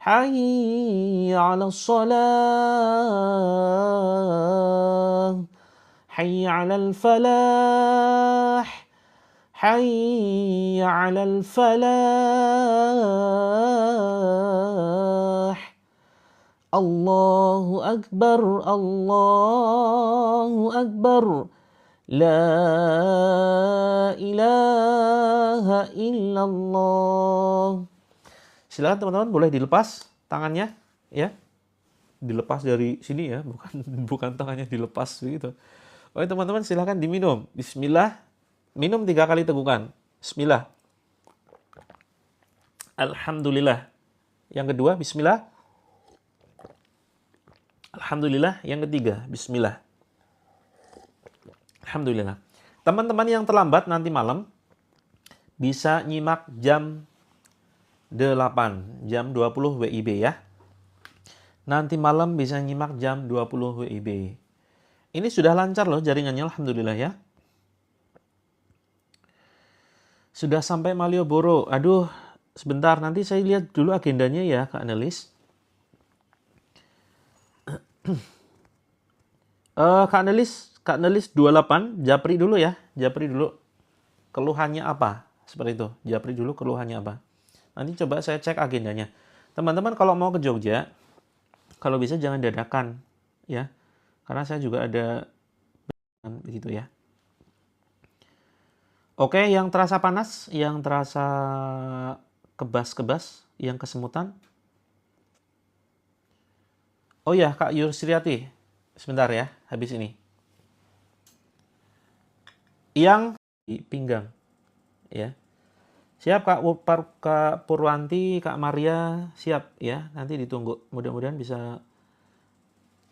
حي على الصلاة حي على الفلاح حي على الفلاح الله أكبر الله أكبر لا إله إلا الله. Silakan teman-teman boleh dilepas tangannya ya. Dilepas dari sini ya, bukan tangannya dilepas begitu. Oke teman-teman silakan diminum. Bismillah. Minum 3 kali tegukan. Bismillah. Alhamdulillah. Yang kedua bismillah. Alhamdulillah. Yang ketiga bismillah. Alhamdulillah. Teman-teman yang terlambat nanti malam bisa nyimak jam 8, jam 20 WIB ya. Nanti malam bisa nyimak jam 20 WIB. Ini sudah lancar loh jaringannya, alhamdulillah ya. Sudah sampai Malioboro. Aduh, sebentar nanti saya lihat dulu agendanya ya, Kak Nelis. Kak Nelis 28, Japri dulu ya. Japri dulu. Keluhannya apa? Seperti itu. Japri dulu keluhannya apa? Nanti coba saya cek agendanya. Teman-teman kalau mau ke Jogja, kalau bisa jangan dadakan ya. Karena saya juga ada begitu ya. Oke, yang terasa panas, yang terasa kebas-kebas, yang kesemutan. Oh ya, Kak Yusriati. Sebentar ya, habis ini. Yang di pinggang. Ya. Siap Kak Purwanti, Kak Maria, siap ya. Nanti ditunggu. Mudah-mudahan bisa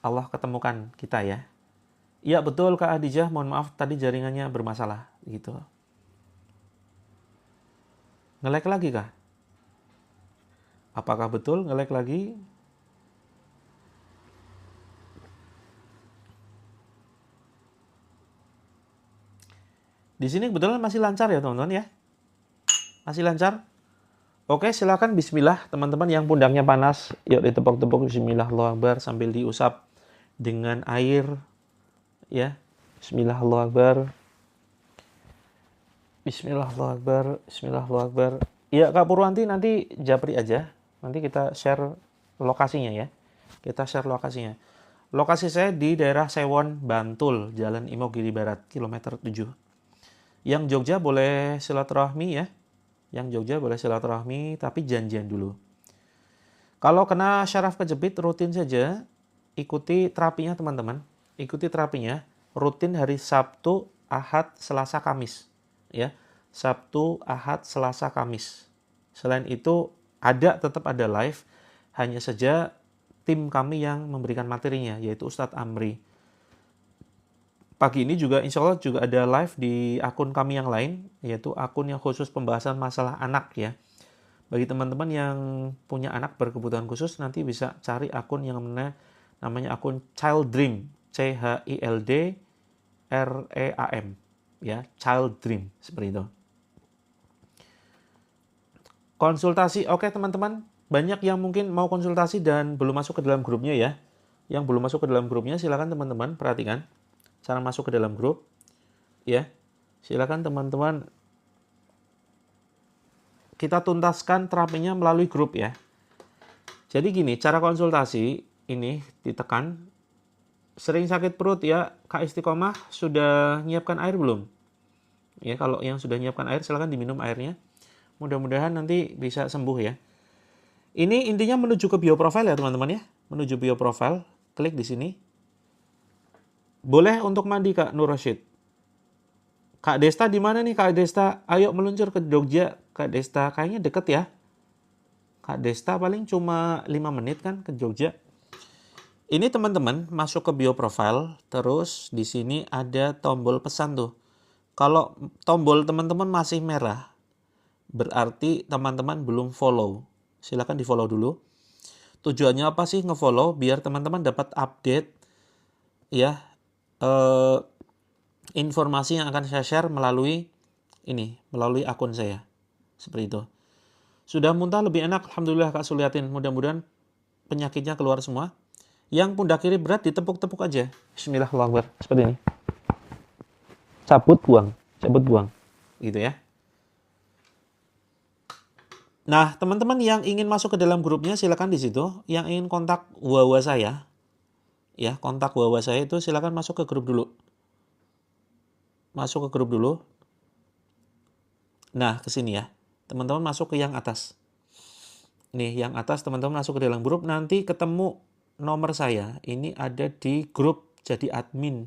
Allah ketemukan kita ya. Iya betul Kak Adijah, mohon maaf tadi jaringannya bermasalah gitu. Nge-lag lagi kah? Apakah betul nge-lag lagi? Di sini kebetulan masih lancar ya teman-teman ya. Masih lancar. Oke, silakan bismillah teman-teman yang pundaknya panas, yuk ditepuk-tepuk bismillah Allahu Akbar sambil diusap dengan air ya. Bismillah Allahu Akbar. Bismillah Allahu Akbar. Bismillah Allahu Akbar. Ya Kak Purwanti nanti japri aja. Nanti kita share lokasinya ya. Kita share lokasinya. Lokasi saya di daerah Sewon, Bantul, Jalan Imogiri Barat, kilometer 7. Yang Jogja boleh silaturahmi ya. Yang Jogja boleh silaturahmi, tapi janjian dulu. Kalau kena syaraf kejepit, rutin saja. Ikuti terapinya teman-teman. Ikuti terapinya. Rutin hari Sabtu, Ahad, Selasa, Kamis. Ya, Sabtu, Ahad, Selasa, Kamis. Selain itu, tetap ada live. Hanya saja tim kami yang memberikan materinya, yaitu Ustadz Amri. Pagi ini juga insya Allah juga ada live di akun kami yang lain, yaitu akun yang khusus pembahasan masalah anak ya. Bagi teman-teman yang punya anak berkebutuhan khusus, nanti bisa cari akun yang namanya akun Child Dream, CHILDREAM, ya, Child Dream, seperti itu. Konsultasi, oke teman-teman, banyak yang mungkin mau konsultasi dan belum masuk ke dalam grupnya ya. Yang belum masuk ke dalam grupnya, silakan teman-teman perhatikan cara masuk ke dalam grup, ya. Silakan teman-teman, kita tuntaskan terapinya melalui grup ya. Jadi gini, cara konsultasi ini ditekan. Sering sakit perut ya, Kak Istiqomah sudah nyiapkan air belum? Ya, kalau yang sudah nyiapkan air silakan diminum airnya. Mudah-mudahan nanti bisa sembuh ya. Ini intinya menuju ke bioprofil ya teman-teman ya. Menuju bioprofil, klik di sini. Boleh untuk mandi Kak Nur Rasyid. Kak Desta di mana nih Kak Desta? Ayo meluncur ke Jogja. Kak Desta kayaknya deket ya. Kak Desta paling cuma 5 menit kan ke Jogja. Ini teman-teman masuk ke bioprofil, terus di sini ada tombol pesan tuh. Kalau tombol teman-teman masih merah, berarti teman-teman belum follow. Silakan di follow dulu. Tujuannya apa sih nge-follow? Biar teman-teman dapat update ya informasi yang akan saya share melalui akun saya. Seperti itu. Sudah muntah lebih enak, alhamdulillah Kak Suliatin. Mudah-mudahan penyakitnya keluar semua. Yang pundak kiri berat ditepuk-tepuk aja. Bismillahirrahmanirrahim. Seperti ini. Cabut buang. Gitu ya. Nah, teman-teman yang ingin masuk ke dalam grupnya silakan di situ. Yang ingin kontak Wawa saya, ya, kontak Wawa saya itu silakan masuk ke grup dulu. Masuk ke grup dulu. Nah, ke sini ya. Teman-teman masuk ke yang atas. Nih, yang atas teman-teman masuk ke dalam grup, nanti ketemu nomor saya. Ini ada di grup jadi admin.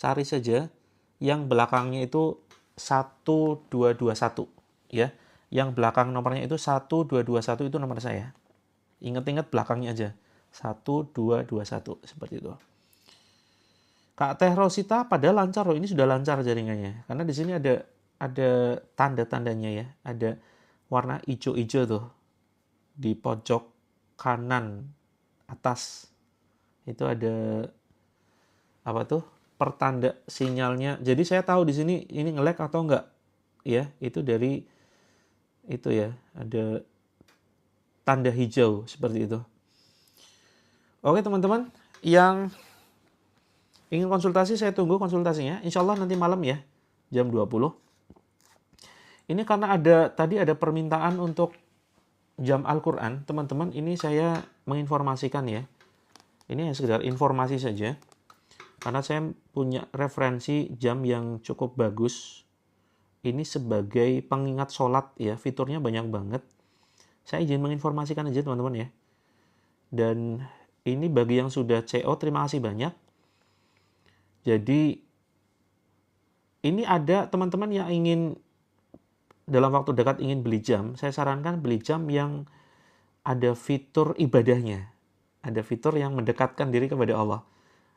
Cari saja yang belakangnya itu 1221 ya. Yang belakang nomornya itu 1221 itu nomor saya. Ingat-ingat belakangnya aja. 1221 seperti itu. Kak Teh Rosita padahal lancar loh, ini sudah lancar jaringannya. Karena di sini ada tanda-tandanya ya. Ada warna hijau-hijau tuh di pojok kanan atas. Itu ada apa tuh? Pertanda sinyalnya. Jadi saya tahu di sini ini nge-lag atau enggak. Ya, itu dari itu ya, ada tanda hijau seperti itu. Oke teman-teman, yang ingin konsultasi saya tunggu konsultasinya. Insya Allah nanti malam ya, jam 20. Ini karena tadi ada permintaan untuk jam Al-Quran. Teman-teman, ini saya menginformasikan ya. Ini sekedar informasi saja. Karena saya punya referensi jam yang cukup bagus. Ini sebagai pengingat sholat ya, fiturnya banyak banget. Saya izin menginformasikan aja teman-teman ya. Dan ini bagi yang sudah CO, terima kasih banyak. Jadi ini ada teman-teman yang ingin dalam waktu dekat ingin beli jam, saya sarankan beli jam yang ada fitur ibadahnya. Ada fitur yang mendekatkan diri kepada Allah.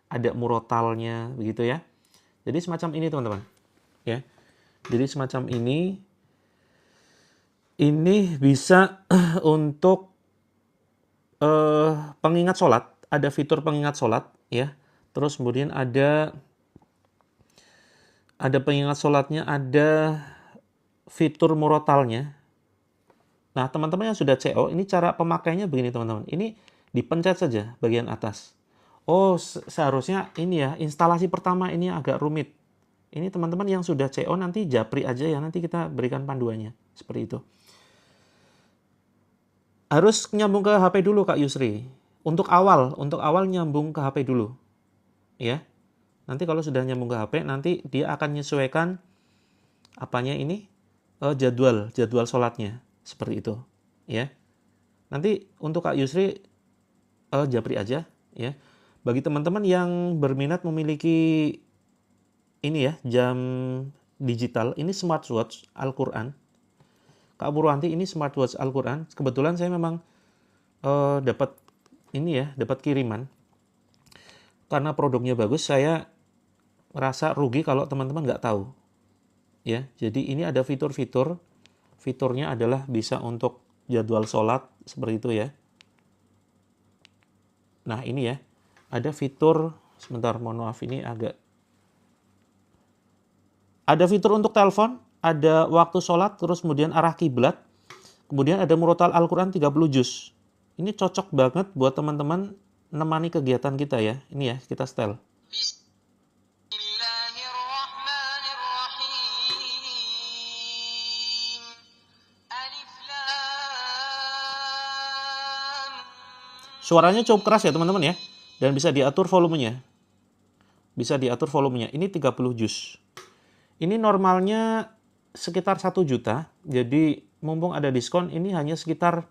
Ada murotalnya begitu ya. Jadi semacam ini teman-teman. Ya. Jadi semacam ini bisa untuk pengingat sholat, ada fitur pengingat sholat ya. Terus kemudian ada pengingat sholatnya, ada fitur murotalnya. Nah, teman-teman yang sudah CO, ini cara pemakainya begini teman-teman. Ini dipencet saja bagian atas. Oh, seharusnya ini ya, instalasi pertama ini agak rumit. Ini teman-teman yang sudah CO nanti japri aja ya, nanti kita berikan panduannya. Seperti itu. Harus nyambung ke HP dulu Kak Yusri. Untuk awal nyambung ke HP dulu. Ya. Nanti kalau sudah nyambung ke HP, nanti dia akan menyesuaikan apanya ini jadwal sholatnya seperti itu ya. Nanti untuk Kak Yusri japri aja ya. Bagi teman-teman yang berminat memiliki ini ya, jam digital, ini smartwatch Al-Qur'an. Kak Purwanti, ini smartwatch Al-Qur'an. Kebetulan saya memang dapat kiriman. Karena produknya bagus, saya merasa rugi kalau teman-teman nggak tahu. Ya, jadi ini ada fiturnya adalah bisa untuk jadwal sholat seperti itu ya. Nah ini ya, ada fitur, sebentar mohon maaf ini agak, ada fitur untuk telepon, ada waktu sholat, terus kemudian arah kiblat, kemudian ada murotal Al-Quran 30 juz. Ini cocok banget buat teman-teman nemani kegiatan kita ya. Ini ya, kita setel. Suaranya cukup keras ya teman-teman ya. Dan bisa diatur volumenya. Bisa diatur volumenya. Ini 30 juz. Ini normalnya sekitar 1 juta. Jadi mumpung ada diskon, ini hanya sekitar,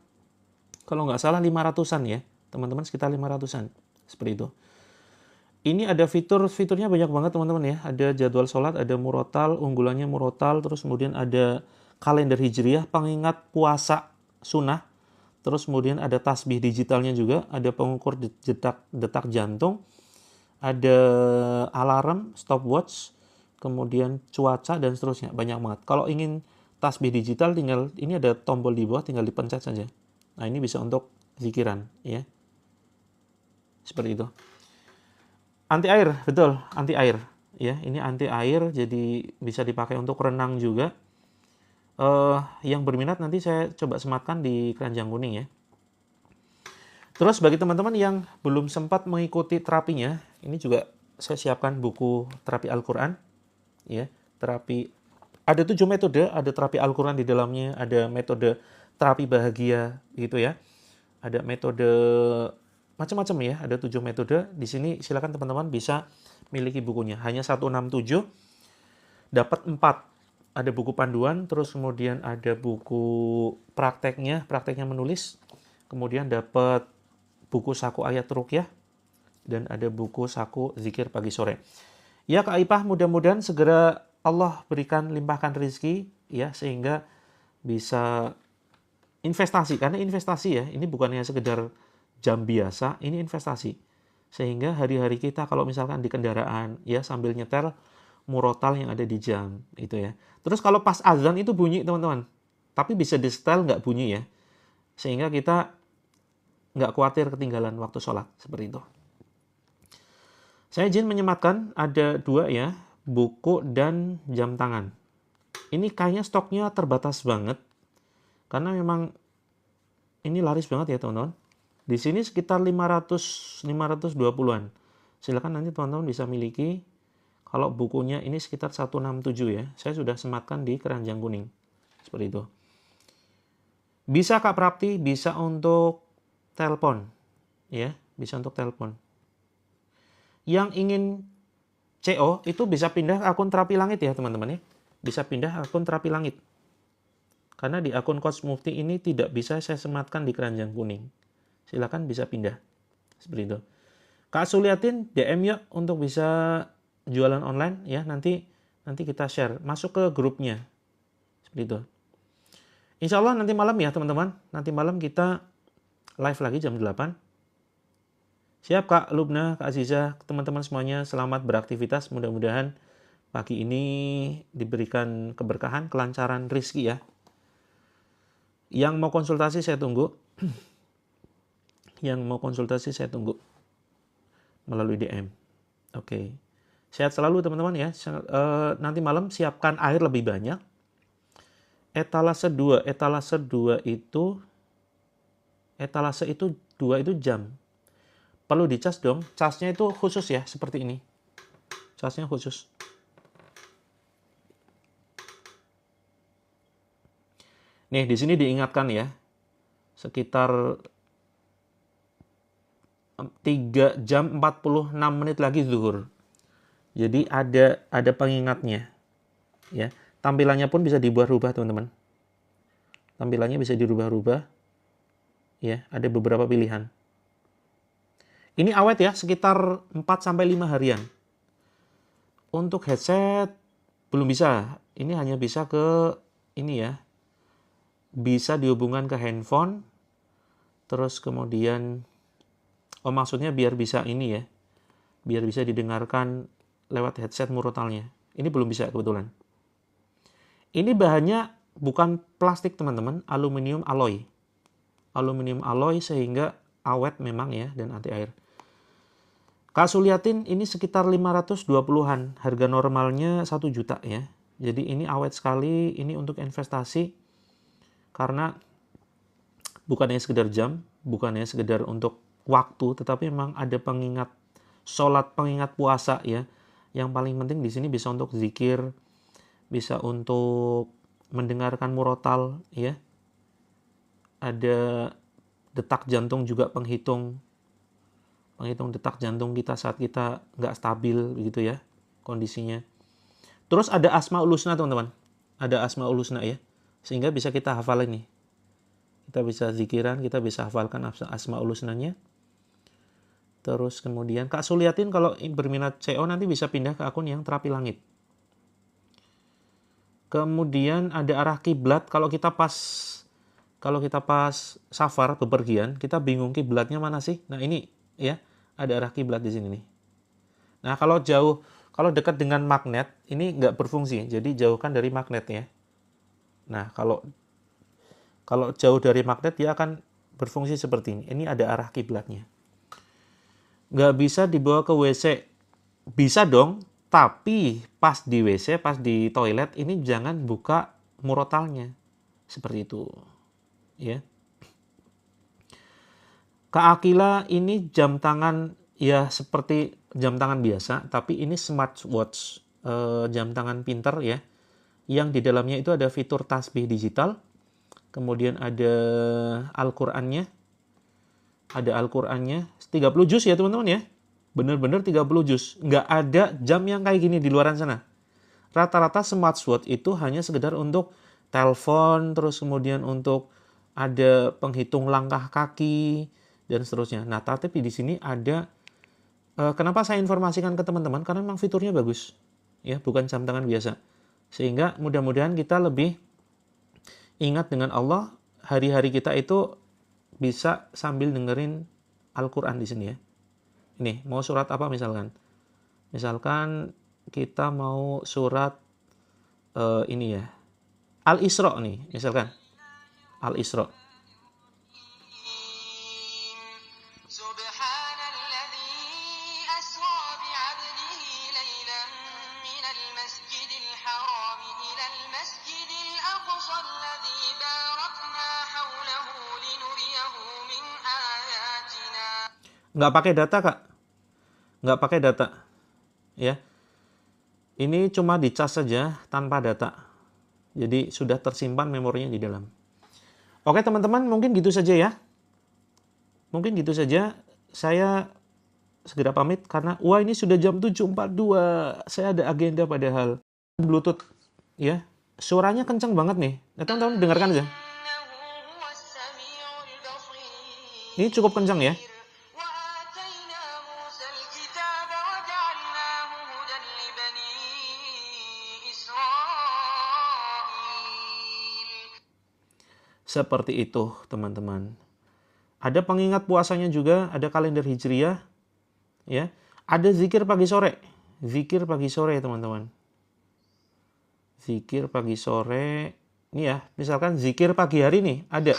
kalau nggak salah 500-an ya. Teman-teman sekitar 500-an. Seperti itu. Ini ada fiturnya banyak banget teman-teman ya. Ada jadwal sholat, ada murotal, unggulannya murotal. Terus kemudian ada kalender hijriah, pengingat puasa sunnah. Terus kemudian ada tasbih digitalnya juga, ada pengukur detak jantung, ada alarm, stopwatch, kemudian cuaca dan seterusnya. Banyak banget. Kalau ingin tasbih digital tinggal, ini ada tombol di bawah, tinggal dipencet saja. Nah ini bisa untuk zikiran ya. Seperti itu. Anti air, betul, anti air. Ya, ini anti air, jadi bisa dipakai untuk renang juga. Yang berminat nanti saya coba sematkan di keranjang kuning ya. Terus bagi teman-teman yang belum sempat mengikuti terapinya, ini juga saya siapkan buku terapi Al-Quran. Ya, terapi, ada 7 metode, ada terapi Al-Quran di dalamnya, ada metode terapi bahagia gitu ya. Ada metode macam-macam ya, ada 7 metode. Di sini silakan teman-teman bisa miliki bukunya. Hanya 167, dapat 4. Ada buku panduan, terus kemudian ada buku prakteknya menulis, kemudian dapat buku saku ayat ruqyah, dan ada buku saku zikir pagi sore. Ya Kak Ipah, mudah-mudahan segera Allah berikan limpahkan rezeki ya, sehingga bisa investasi, karena investasi ya, ini bukannya sekedar jam biasa, ini investasi. Sehingga hari-hari kita kalau misalkan di kendaraan ya sambil nyetel, murotal yang ada di jam itu ya. Terus kalau pas azan itu bunyi teman-teman, tapi bisa di setel nggak bunyi ya, sehingga kita nggak khawatir ketinggalan waktu sholat seperti itu. Saya izin menyematkan ada 2 ya, buku dan jam tangan. Ini kayaknya stoknya terbatas banget karena memang ini laris banget ya teman-teman. Di sini sekitar 520-an. Silakan nanti teman-teman bisa miliki. Kalau bukunya ini sekitar 167 ya. Saya sudah sematkan di keranjang kuning. Seperti itu. Bisa Kak Prapti, bisa untuk telepon. Ya, bisa untuk telepon. Yang ingin CO itu bisa pindah ke akun Terapi Langit ya teman-teman ya. Bisa pindah ke akun Terapi Langit. Karena di akun Coach Mufti ini tidak bisa saya sematkan di keranjang kuning. Silakan bisa pindah. Seperti itu. Kak Suliatin, DM yuk untuk bisa jualan online ya, nanti kita share, masuk ke grupnya. Seperti itu. Insya Allah nanti malam ya teman-teman. Nanti malam kita live lagi jam 8. Siap Kak Lubna, Kak Aziza, teman-teman semuanya selamat beraktivitas. Mudah-mudahan pagi ini diberikan keberkahan, kelancaran rezeki ya. Yang mau konsultasi saya tunggu. Yang mau konsultasi saya tunggu melalui DM. Oke. Sehat selalu teman-teman ya. Nanti malam siapkan air lebih banyak. Etalase 2 itu 2 itu jam. Perlu dicas dong. Casnya itu khusus ya, seperti ini. Casnya khusus. Nih, di sini diingatkan ya. Sekitar 3 jam 46 menit lagi zuhur. Jadi ada pengingatnya. Ya. Tampilannya pun bisa diubah-ubah, teman-teman. Tampilannya bisa dirubah-rubah. Ya, ada beberapa pilihan. Ini awet ya, sekitar 4-5 harian. Untuk headset belum bisa. Ini hanya bisa ke ini ya. Bisa dihubungkan ke handphone. Terus kemudian maksudnya biar bisa ini ya. Biar bisa didengarkan lewat headset murotalnya. Ini belum bisa kebetulan. Ini bahannya bukan plastik teman-teman, aluminium alloy. aluminium alloy sehingga awet memang ya dan anti air. Kasuliatin ini sekitar 520-an, harga normalnya 1 juta ya. Jadi ini awet sekali, ini untuk investasi karena bukannya sekedar jam, bukannya sekedar untuk waktu, tetapi memang ada pengingat sholat, pengingat puasa ya. Yang paling penting di sini bisa untuk zikir, bisa untuk mendengarkan murotal ya. Ada detak jantung juga penghitung detak jantung kita saat kita nggak stabil begitu ya kondisinya. Terus ada Asmaul Husna teman-teman, ada Asmaul Husna ya, sehingga bisa kita hafal ini. Kita bisa zikiran, kita bisa hafalkan Asmaul Husnanya. Terus kemudian Kak Suliatin kalau berminat CO nanti bisa pindah ke akun yang Terapi Langit. Kemudian ada arah kiblat, kalau kita pas safar bepergian, kita bingung kiblatnya mana sih? Nah ini ya, ada arah kiblat di sini nih. Nah kalau dekat dengan magnet ini nggak berfungsi, jadi jauhkan dari magnet ya. Nah kalau jauh dari magnet dia akan berfungsi seperti ini. Ini ada arah kiblatnya. Nggak bisa dibawa ke WC, bisa dong, tapi pas di WC, pas di toilet ini jangan buka murotalnya, seperti itu, ya. Kak Akila ini jam tangan ya seperti jam tangan biasa, tapi ini smartwatch, jam tangan pinter ya, yang di dalamnya itu ada fitur tasbih digital, kemudian ada Al-Qur'annya, 30 juz ya teman-teman ya, bener-bener 30 juz, nggak ada jam yang kayak gini di luaran sana. Rata-rata smartwatch itu hanya sekedar untuk telepon, terus kemudian untuk ada penghitung langkah kaki, dan seterusnya. Nah, tapi di sini ada, kenapa saya informasikan ke teman-teman? Karena memang fiturnya bagus, ya, bukan jam tangan biasa. Sehingga mudah-mudahan kita lebih ingat dengan Allah, hari-hari kita itu bisa sambil dengerin Al-Quran di sini ya. Ini, mau surat apa misalkan? Misalkan kita mau surat ini ya, Al-Isra nih, misalkan. Al-Isra. Nggak pakai data, Kak. Nggak pakai data. Ya. Ini cuma dicas saja tanpa data. Jadi sudah tersimpan memorinya di dalam. Oke teman-teman, mungkin gitu saja ya. Mungkin gitu saja. Saya segera pamit karena ini sudah jam 7.42. Saya ada agenda padahal. Bluetooth ya. Suaranya kencang banget nih. Nah, teman-teman dengarkan aja. Ini cukup kencang ya. Seperti itu, teman-teman. Ada pengingat puasanya juga, ada kalender Hijriyah, ya. Ada zikir pagi sore. Zikir pagi sore, teman-teman. Zikir pagi sore. Ini ya, misalkan zikir pagi hari nih, ada.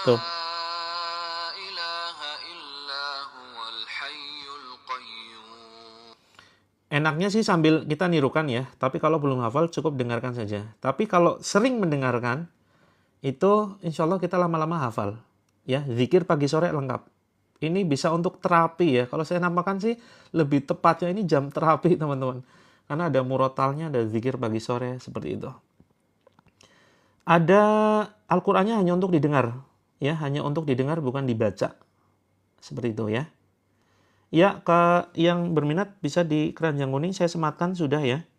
Tuh. Enaknya sih sambil kita nirukan ya, tapi kalau belum hafal cukup dengarkan saja. Tapi kalau sering mendengarkan, itu insya Allah kita lama-lama hafal. Ya, zikir pagi sore lengkap. Ini bisa untuk terapi ya. Kalau saya namakan sih lebih tepatnya ini jam terapi teman-teman. Karena ada murotalnya, ada zikir pagi sore, seperti itu. Ada Al-Qur'annya hanya untuk didengar. Ya, hanya untuk didengar bukan dibaca. Seperti itu ya. Ya, yang berminat bisa di keranjang kuning saya sematkan sudah ya.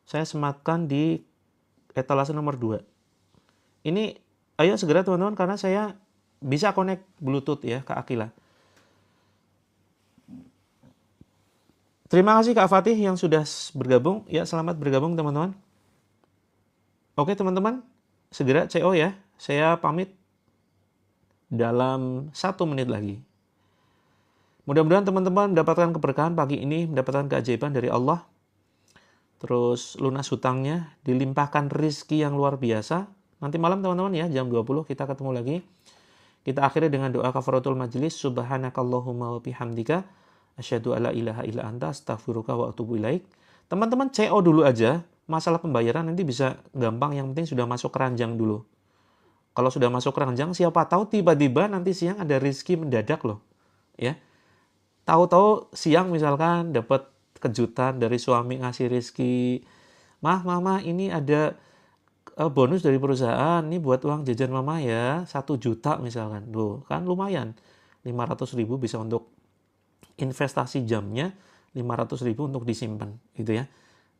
Saya sematkan di etalase nomor 2. Ini ayo segera teman-teman karena saya bisa connect Bluetooth ya Kak Akila. Terima kasih Kak Fatih yang sudah bergabung. Ya, selamat bergabung teman-teman. Oke teman-teman, segera CO ya. Saya pamit dalam 1 menit lagi. Mudah-mudahan teman-teman mendapatkan keberkahan pagi ini, mendapatkan keajaiban dari Allah. Terus lunas hutangnya, dilimpahkan rizki yang luar biasa. Nanti malam teman-teman ya, jam 20 kita ketemu lagi. Kita akhiri dengan doa kafaratul majlis. Subhanakallahumma wa bihamdika asyhadu alla ilaha illa anta astaghfiruka wa atubu ilaik. Teman-teman CO dulu aja. Masalah pembayaran nanti bisa gampang, yang penting sudah masuk keranjang dulu. Kalau sudah masuk keranjang, siapa tahu tiba-tiba nanti siang ada rizki mendadak loh. Ya. Tahu-tahu siang misalkan dapat kejutan dari suami ngasih rizki. Mama, ini ada bonus dari perusahaan, ini buat uang jajan mama ya, 1 juta misalkan. Duh, kan lumayan. 500.000 bisa untuk investasi jamnya, 500.000 untuk disimpan, gitu ya.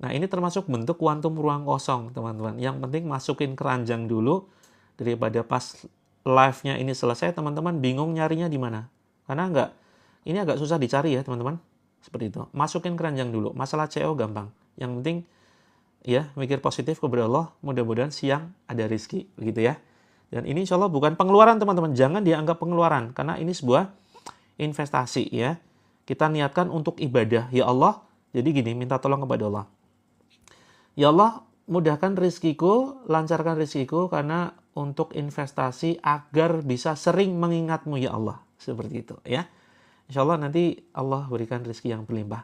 Nah, ini termasuk bentuk kuantum ruang kosong, teman-teman. Yang penting masukin keranjang dulu, daripada pas live-nya ini selesai, teman-teman bingung nyarinya di mana. Karena ini agak susah dicari ya, teman-teman. Seperti itu. Masukin keranjang dulu. Masalah CO gampang. Yang penting ya, mikir positif kepada Allah, mudah-mudahan siang ada rizki, begitu ya. Dan ini insya Allah bukan pengeluaran teman-teman, jangan dianggap pengeluaran, karena ini sebuah investasi ya. Kita niatkan untuk ibadah, ya Allah. Jadi gini, minta tolong kepada Allah. Ya Allah, mudahkan rizkiku, lancarkan rizkiku, karena untuk investasi agar bisa sering mengingatmu ya Allah. Seperti itu ya. Insya Allah nanti Allah berikan rizki yang berlimpah.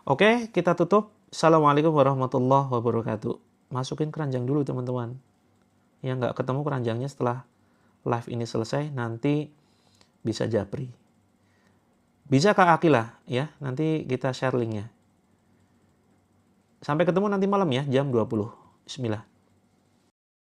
Oke, kita tutup. Assalamualaikum warahmatullahi wabarakatuh. Masukin keranjang dulu teman-teman. Yang nggak ketemu keranjangnya setelah live ini selesai, nanti bisa japri. Bisa Kak Akilah ya, nanti kita share linknya. Sampai ketemu nanti malam ya, jam 20. Bismillah.